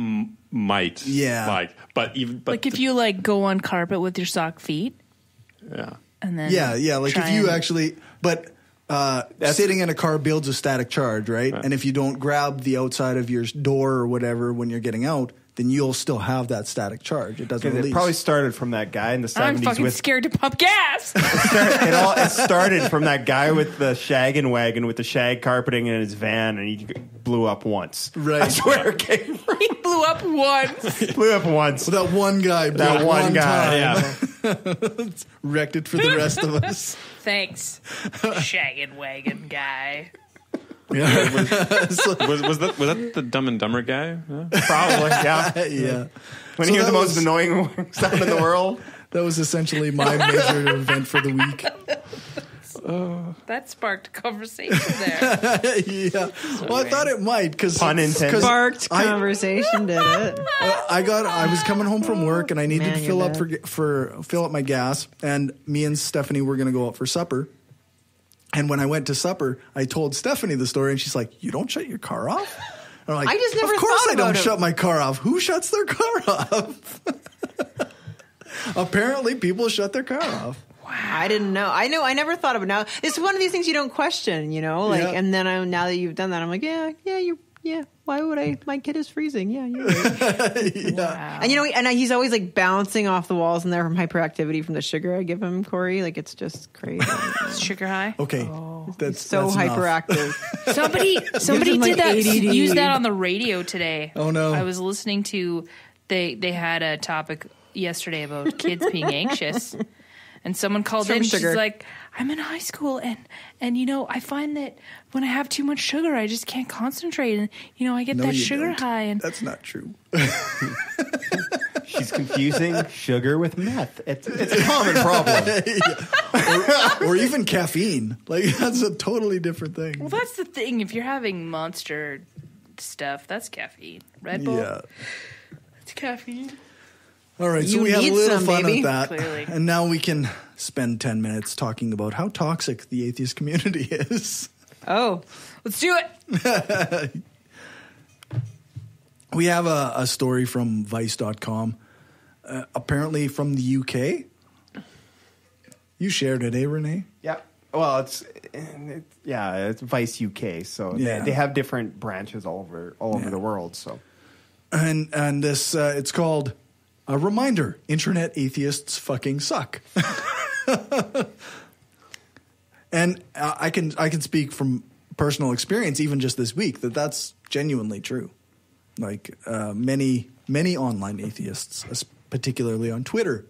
might. Yeah. But if you go on carpet with your sock feet. Yeah. And then yeah. Like if you actually, but sitting in a car builds a static charge, right? And if you don't grab the outside of your door or whatever when you're getting out, then you'll still have that static charge. It doesn't release. It probably started from that guy in the 70s. I'm fucking scared to pump gas. It started from that guy with the shaggin' wagon with the shag carpeting in his van, and he blew up once. Right. That's where it came from. He blew up once. Blew up once. Well, that one guy. That one guy. Yeah. Wrecked it for the rest of us. Thanks, shaggin' wagon guy. Yeah. was that the Dumb and Dumber guy? Yeah. Probably, yeah. Yeah. When you hear the most annoying sound in the world. That was essentially my major event for the week. That sparked conversation there. Yeah. Well, I thought it might because pun intended. Sparked conversation did it. I was coming home from work and I needed to fill up my gas, and me and Stephanie were going to go out for supper. And when I went to supper, I told Stephanie the story, and she's like, "You don't shut your car off?" And I'm like, I just never of course thought I don't about it. shut my car off. Who shuts their car off? Apparently, people shut their car off. Wow. I didn't know. I never thought of it. Now it's one of these things you don't question, like. Yeah. And then now that you've done that, I'm like, yeah. Why would I? My kid is freezing. Yeah, you're right. Yeah. Wow. And he's always like bouncing off the walls in there from hyperactivity from the sugar I give him, Corey. Like it's just crazy. Sugar high. Okay, that's so hyperactive. Somebody like did that. ADD. Used that on the radio today. Oh no! I was listening to. They had a topic yesterday about kids being anxious. And someone called in and she's like, I'm in high school and I find that when I have too much sugar, I just can't concentrate. And, I get that sugar high. And that's not true. She's confusing sugar with meth. It's a common problem. or even caffeine. Like, that's a totally different thing. Well, that's the thing. If you're having Monster stuff, that's caffeine. Red Bull, that's caffeine. All right, so we had a little fun baby. with that. Clearly. And now we can spend 10 minutes talking about how toxic the atheist community is. Oh, let's do it. We have a story from Vice.com, apparently from the UK. You shared it, Renee? Yeah. Well, it's Vice UK, so they have different branches all over the world. So, and this it's called a reminder: internet atheists fucking suck. And I can speak from personal experience, even just this week, that's genuinely true. Like many online atheists, particularly on Twitter,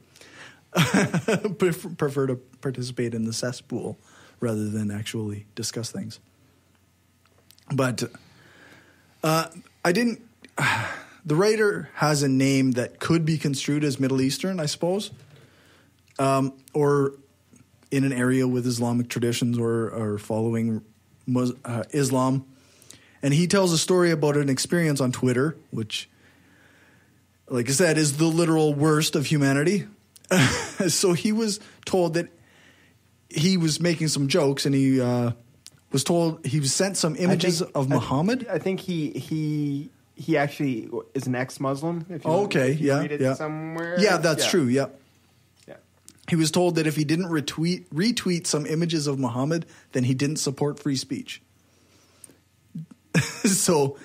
prefer to participate in the cesspool rather than actually discuss things. But I didn't. The writer has a name that could be construed as Middle Eastern, I suppose, or in an area with Islamic traditions or following Islam. And he tells a story about an experience on Twitter, which, like I said, is the literal worst of humanity. So he was told that he was making some jokes, and he was told he was sent some images of Muhammad. I think he actually is an ex-Muslim. If you read it somewhere. Yeah, that's true. Yeah. He was told that if he didn't retweet some images of Muhammad, then he didn't support free speech. So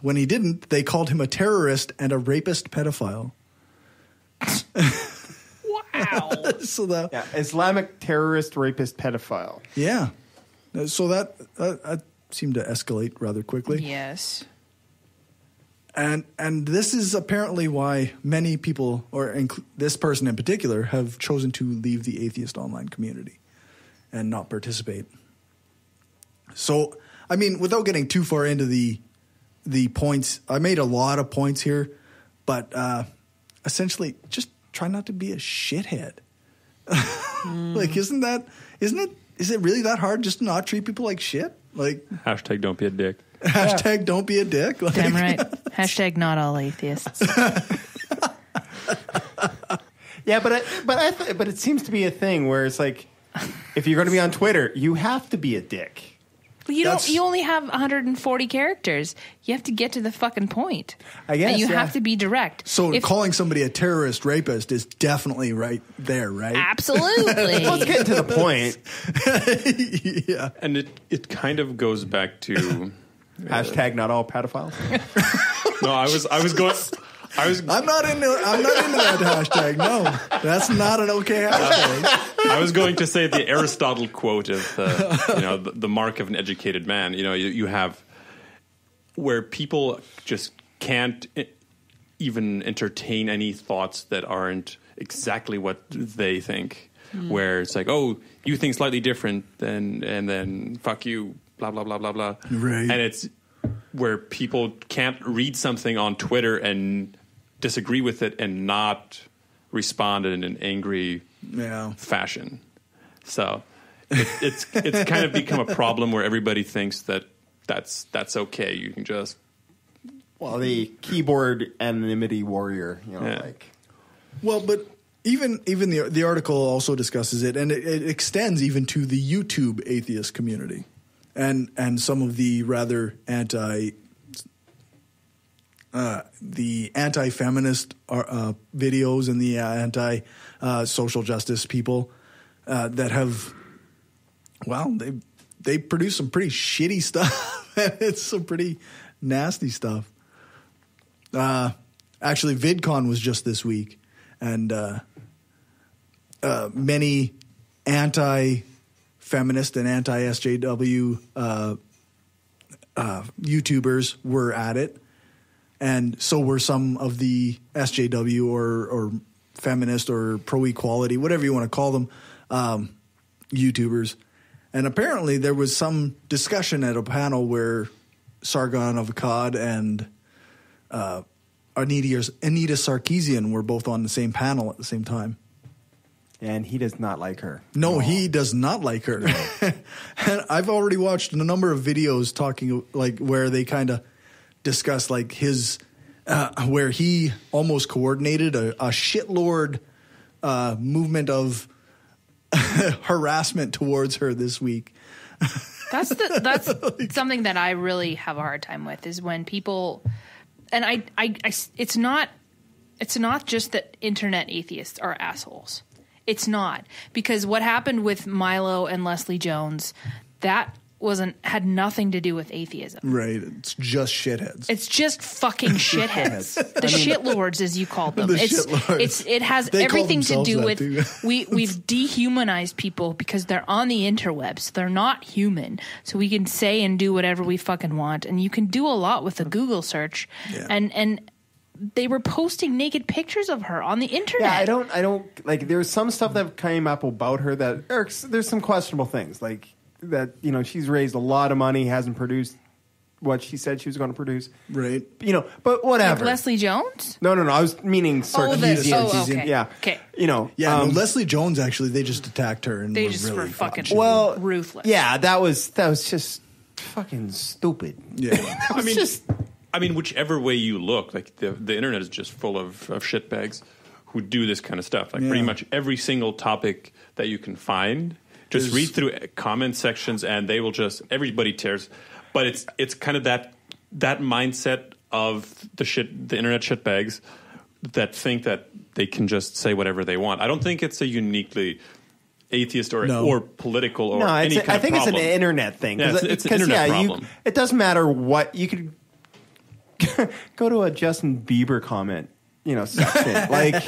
when he didn't, they called him a terrorist and a rapist pedophile. Wow. So that Islamic terrorist, rapist, pedophile. Yeah. So that seemed to escalate rather quickly. Yes. And this is apparently why many people, or this person in particular, have chosen to leave the atheist online community and not participate. So, I mean, without getting too far into the points, I made a lot of points here, but essentially, just try not to be a shithead. Like, is it really that hard just to not treat people like shit? Like, hashtag don't be a dick. Hashtag don't be a dick. Like, damn right. Hashtag not all atheists. Yeah, but it seems to be a thing where it's like, if you're going to be on Twitter, you have to be a dick. Well, you only have 140 characters. You have to get to the fucking point. I guess. And you have to be direct. So calling somebody a terrorist rapist is definitely right there, right? Absolutely. Let's get to the point. Yeah. And it kind of goes back to hashtag not all pedophiles. No, I was going. I'm not into that hashtag. No, that's not an okay hashtag. I was going to say the Aristotle quote of the mark of an educated man. You have where people just can't even entertain any thoughts that aren't exactly what they think. Where it's like, oh, you think slightly different, and then fuck you, blah blah blah blah blah. Right. And it's where people can't read something on Twitter and disagree with it and not respond in an angry fashion. So it's kind of become a problem where everybody thinks that that's okay. You can just the keyboard anonymity warrior, like. Well, but even the article also discusses it, and it extends even to the YouTube atheist community, and some of the rather anti-feminist videos and the anti-social justice people that have, they produce some pretty shitty stuff. It's some pretty nasty stuff. Actually, VidCon was just this week, and many anti-feminist and anti-SJW YouTubers were at it. And so were some of the SJW or feminist or pro-equality, whatever you want to call them, YouTubers. And apparently there was some discussion at a panel where Sargon of Akkad and Anita Sarkeesian were both on the same panel at the same time. And he does not like her. No, he does not like her. No. And I've already watched a number of videos talking like where they kind of discuss like his where he almost coordinated a shitlord movement of harassment towards her this week. That's something that I really have a hard time with is when people, and I it's not just that internet atheists are assholes. It's not, because what happened with Milo and Leslie Jones, that had nothing to do with atheism. Right. It's just shitheads. It's just fucking shitheads. The shitlords, as you call them. The shitlords. It has They call everything to do themselves with that, too. we've dehumanized people because they're on the interwebs. They're not human. So we can say and do whatever we fucking want. And you can do a lot with a Google search. Yeah. And they were posting naked pictures of her on the internet. Yeah, I don't like, there's some stuff that came up about her that there's some questionable things, like that, she's raised a lot of money, hasn't produced what she said she was going to produce. Right. But whatever. Like Leslie Jones? No, I was meaning Sarkeesian. Okay. Yeah. Okay. No, Leslie Jones, actually, they just attacked her and they were just really were fucking ruthless. Yeah, that was just fucking stupid. Yeah. Whichever way you look, like the internet is just full of shitbags who do this kind of stuff. Like pretty much every single topic that you can find, just read through comment sections and they will everybody tears. But it's kind of that mindset of the internet shitbags that think that they can just say whatever they want. I don't think it's a uniquely atheist or political or any kind of problem. I think it's an internet thing. Yeah, it's an internet problem. It doesn't matter what you could go to a Justin Bieber comment, section. Like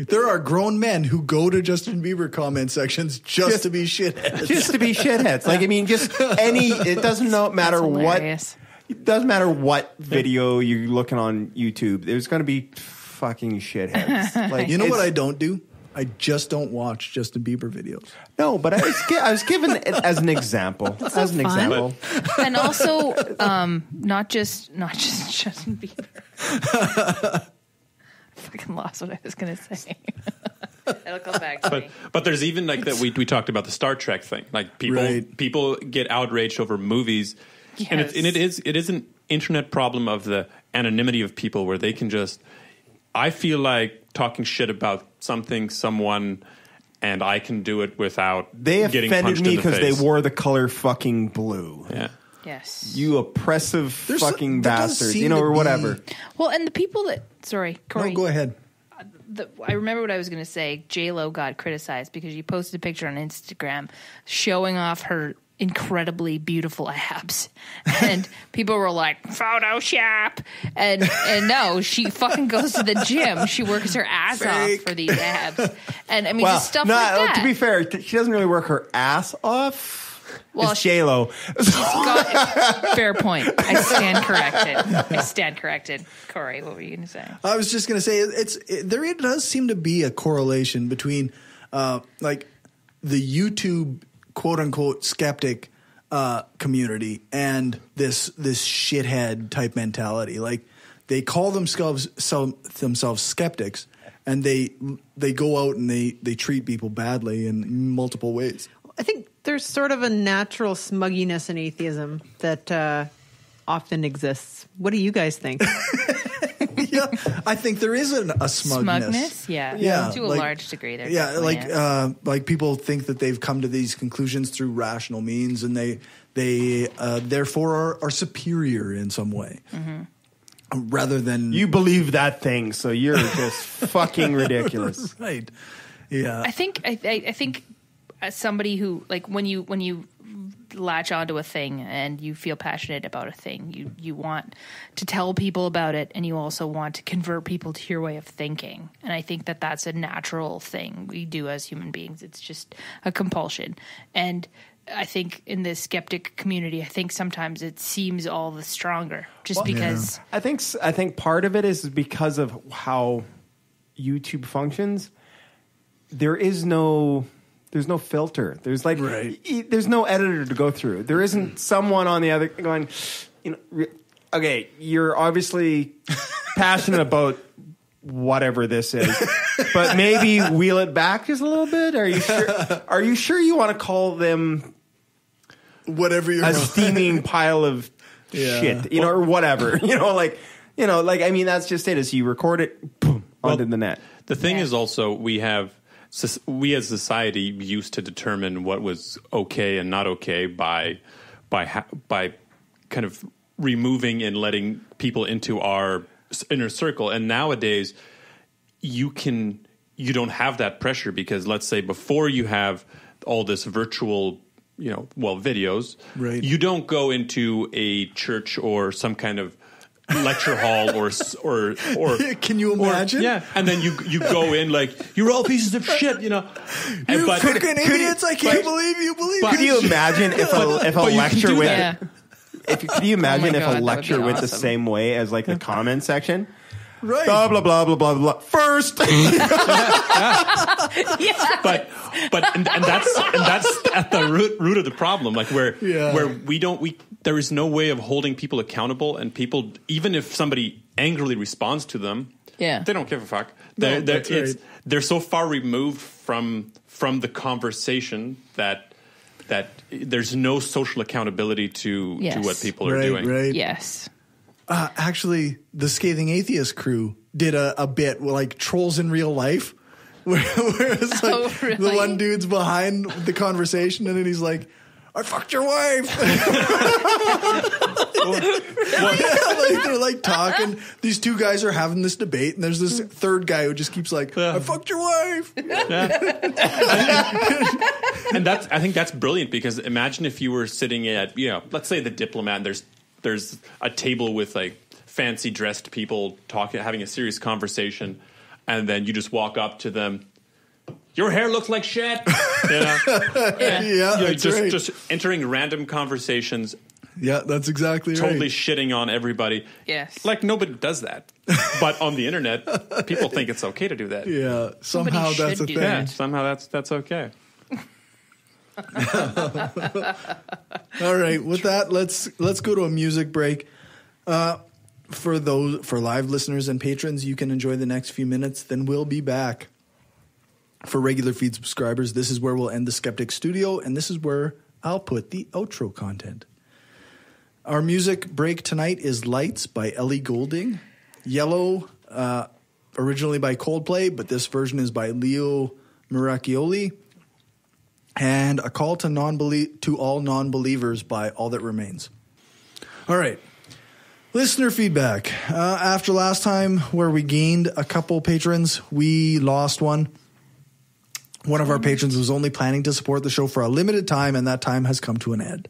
there are grown men who go to Justin Bieber comment sections just to be shitheads. Just to be shitheads. Like, it doesn't matter what. It doesn't matter what video you're looking on YouTube. There's going to be fucking shitheads. Like, what I don't do? I just don't watch Justin Bieber videos. No, but I was given it as an example. Example. And also, not just Justin Bieber. I fucking lost what I was going to say. It'll come back to me. But there's even like that we talked about the Star Trek thing. Like people get outraged over movies, yes. and it is an internet problem of the anonymity of people where they can just. I feel like talking shit about someone and I can do it without They getting offended punched me in the because they face. wore the color fucking blue. Yeah. Yes. You oppressive fucking that does bastards. seem You know, to or be- whatever. Well, and the people that sorry, Corey. No, go ahead. I remember what I was going to say. J-Lo got criticized because she posted a picture on Instagram showing off her incredibly beautiful abs, and people were like, Photoshop, and no, she fucking goes to the gym. She works her ass off for these abs, and I mean, just stuff like that. To be fair, she doesn't really work her ass off. Well, it's J-Lo. Fair point. I stand corrected. Corey, what were you going to say? I was just going to say there does seem to be a correlation between like the YouTube quote unquote skeptic community and this shithead type mentality. Like they call themselves skeptics, and they go out and they treat people badly in multiple ways. I think there's sort of a natural smugginess in atheism that often exists. What do you guys think? Yeah, I think there is a smugness. Yeah, to a large degree. There, yeah, like people think that they've come to these conclusions through rational means, and they therefore are superior in some way, rather than you believe that thing, so you're just fucking ridiculous, right? Yeah, I think as somebody who, like, when you latch onto a thing and you feel passionate about a thing, you want to tell people about it, and you also want to convert people to your way of thinking. And I think that that's a natural thing we do as human beings. It's just a compulsion. And I think in the skeptic community, I think sometimes it seems all the stronger just because. Yeah. I think part of it is because of how YouTube functions. There's no filter. There's there's no editor to go through. There isn't someone on the other going, okay, you're obviously passionate about whatever this is, but maybe wheel it back just a little bit. Are you sure? Are you sure you want to call them whatever you're a steaming pile of shit, or whatever? I mean, that's just it. As you record it, boom, onto the net. The thing is also we as society used to determine what was okay and not okay by kind of removing and letting people into our inner circle. And nowadays you don't have that pressure, because let's say before you have all this virtual, videos, right. You don't go into a church or some kind of lecture hall or can you imagine? And then you go in like you're all pieces of shit, You fucking idiots! I can't believe you believe. Could you imagine if a lecture went? Could you imagine if a lecture went the same way as like the comment section? Right. Blah blah blah blah blah blah. First. But that's at the root of the problem. Like where there is no way of holding people accountable, and people, even if somebody angrily responds to them, they don't give a fuck. They're so far removed from the conversation that there's no social accountability to what people are doing. Right. Yes. Actually, the Scathing Atheist crew did a bit like Trolls in Real Life, where it's like really? the one dude's behind the conversation, and then he's like, I fucked your wife. They're like talking. These two guys are having this debate, and there's this third guy who just keeps like, I fucked your wife. And I think that's brilliant, because imagine if you were sitting at, let's say the Diplomat, and there's a table with like fancy dressed people having a serious conversation, and then you just walk up to them. Your hair looks like shit. Just entering random conversations. Yeah, that's exactly right. Totally shitting on everybody. Yes. Like nobody does that. But on the internet, people think it's okay to do that. Yeah. Somehow that's a thing. Yeah, somehow that's okay. All right. With that, let's go to a music break. For live listeners and patrons, you can enjoy the next few minutes. Then we'll be back. For regular feed subscribers, this is where we'll end the Skeptic Studio, and this is where I'll put the outro content. Our music break tonight is Lights by Ellie Goulding. Yellow, originally by Coldplay, but this version is by Leo Miracchioli, and A Call to All Non-Believers by All That Remains. All right. Listener feedback. After last time where we gained a couple patrons, we lost one. One of our patrons was only planning to support the show for a limited time, and that time has come to an end.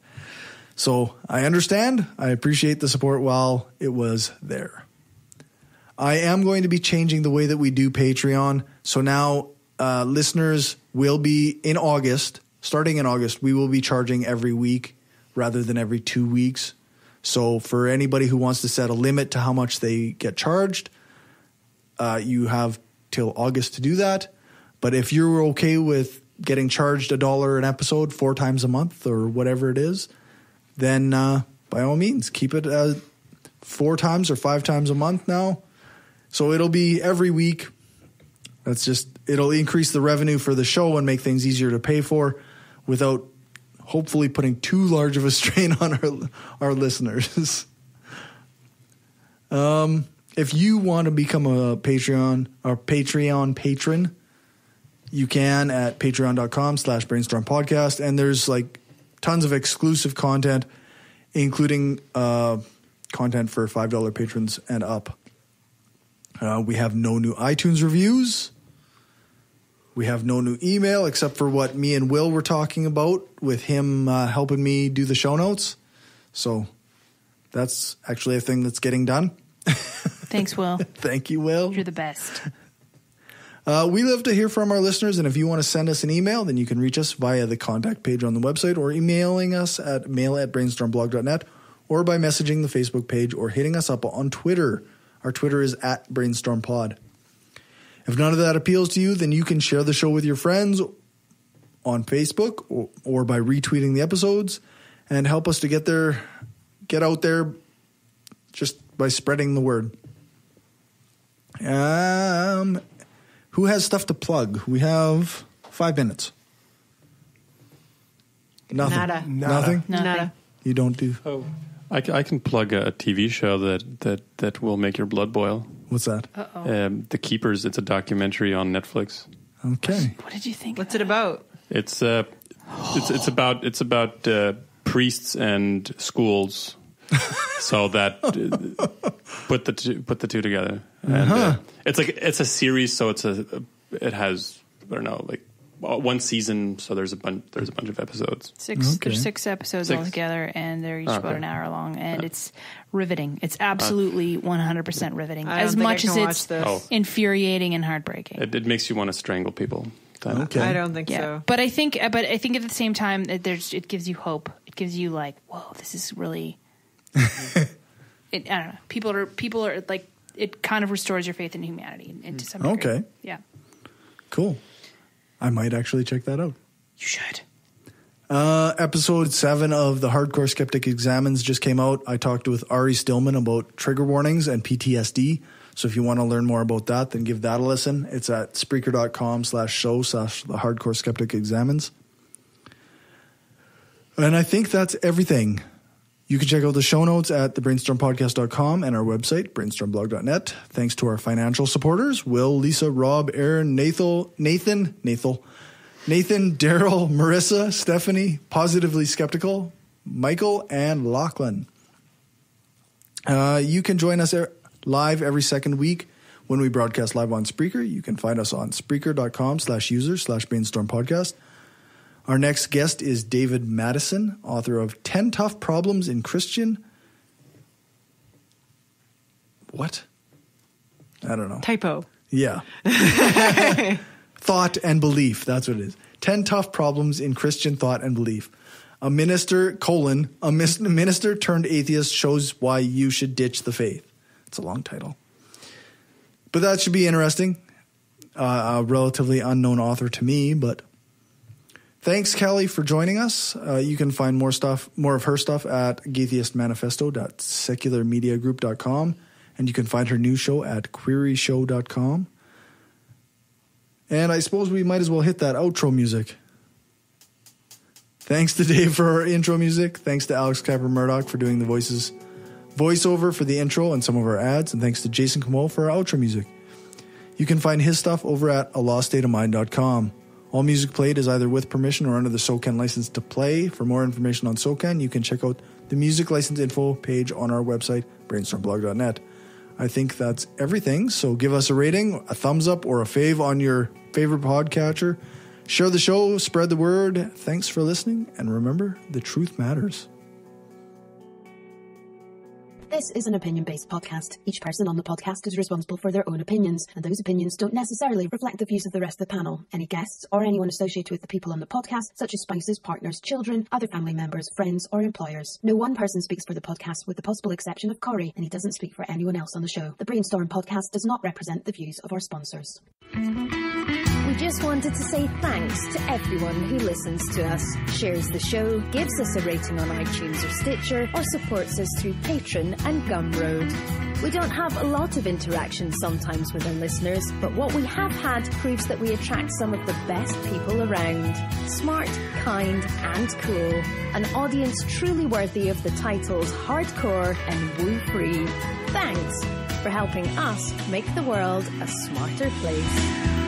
So I understand. I appreciate the support while it was there. I am going to be changing the way that we do Patreon. So now listeners will be in August, starting in August, we will be charging every week rather than every 2 weeks. So for anybody who wants to set a limit to how much they get charged, you have till August to do that. But if you're okay with getting charged $1 an episode 4 times a month or whatever it is, then by all means, keep it 4 times or 5 times a month now. So it'll be every week. It'll increase the revenue for the show and make things easier to pay for without hopefully putting too large of a strain on our listeners. If you want to become a Patreon patron, you can at patreon.com/brainstormpodcast. And there's like tons of exclusive content, including content for $5 patrons and up. We have no new iTunes reviews. We have no new email except for what me and Will were talking about with him helping me do the show notes. So that's actually a thing that's getting done. Thanks, Will. Thank you, Will. You're the best. We love to hear from our listeners, and if you want to send us an email, then you can reach us via the contact page on the website or emailing us at mail@brainstormblog.net or by messaging the Facebook page or hitting us up on Twitter. Our Twitter is @brainstormpod. If none of that appeals to you, then you can share the show with your friends on Facebook or by retweeting the episodes and help us to get out there just by spreading the word. Who has stuff to plug? We have 5 minutes. Nothing. Nada. Nothing? Nada. You don't do? Oh, I can plug a TV show that will make your blood boil. What's that? The Keepers. It's a documentary on Netflix. Okay. What did you think? What's it about? It's about priests and schools. So that put the two together. And it's a series. So it has I don't know, like 1 season. So there's a bunch of episodes. There's 6 episodes altogether, and they're each about an hour long, and it's riveting. It's absolutely 100% riveting. As much as it's infuriating and heartbreaking. It makes you want to strangle people. Okay. I don't think so. But I think at the same time, it gives you hope. It gives you like, whoa, this is really. I don't know. People are like, it kind of restores your faith in humanity to some degree. Okay. Yeah. Cool. I might actually check that out. You should. Episode 7 of the Hardcore Skeptic Examines just came out. I talked with Ari Stillman about trigger warnings and PTSD. So if you want to learn more about that, then give that a listen. It's at Spreaker.com/show/the Hardcore Skeptic Examines. And I think that's everything. You can check out the show notes at thebrainstormpodcast.com and our website, brainstormblog.net. Thanks to our financial supporters, Will, Lisa, Rob, Aaron, Nathan, Daryl, Marissa, Stephanie, Positively Skeptical, Michael, and Lachlan. You can join us live every second week when we broadcast live on Spreaker. You can find us on Spreaker.com/user/brainstormpodcast. Our next guest is David Madison, author of 10 Tough Problems in Christian. What? I don't know. Typo. Yeah. Thought and belief. That's what it is. 10 Tough Problems in Christian Thought and Belief. A minister turned atheist shows why you should ditch the faith. It's a long title. But that should be interesting. A relatively unknown author to me, but thanks, Callie, for joining us. You can find more of her stuff at gaytheistmanifesto.secularmediagroup.com, and you can find her new show at queeryshow.com. And I suppose we might as well hit that outro music. Thanks to Dave for our intro music. Thanks to Alex Kuiper-Murdoch for doing the voiceover for the intro and some of our ads. And thanks to Jason Camol for our outro music. You can find his stuff over at aloststateofmind.com. All music played is either with permission or under the SOCAN license to play. For more information on SOCAN, you can check out the music license info page on our website, brainstormblog.net. I think that's everything, so give us a rating, a thumbs up, or a fave on your favorite podcatcher. Share the show, spread the word. Thanks for listening, and remember, the truth matters. This is an opinion-based podcast. Each person on the podcast is responsible for their own opinions, and those opinions don't necessarily reflect the views of the rest of the panel. Any guests or anyone associated with the people on the podcast, such as spouses, partners, children, other family members, friends, or employers. No one person speaks for the podcast, with the possible exception of Corey, and he doesn't speak for anyone else on the show. The Brainstorm podcast does not represent the views of our sponsors. We just wanted to say thanks to everyone who listens to us, shares the show, gives us a rating on iTunes or Stitcher, or supports us through Patreon and Gumroad. We don't have a lot of interaction sometimes with our listeners, but what we have had proves that we attract some of the best people around. Smart, kind, and cool. An audience truly worthy of the titles hardcore and woo-free. Thanks for helping us make the world a smarter place.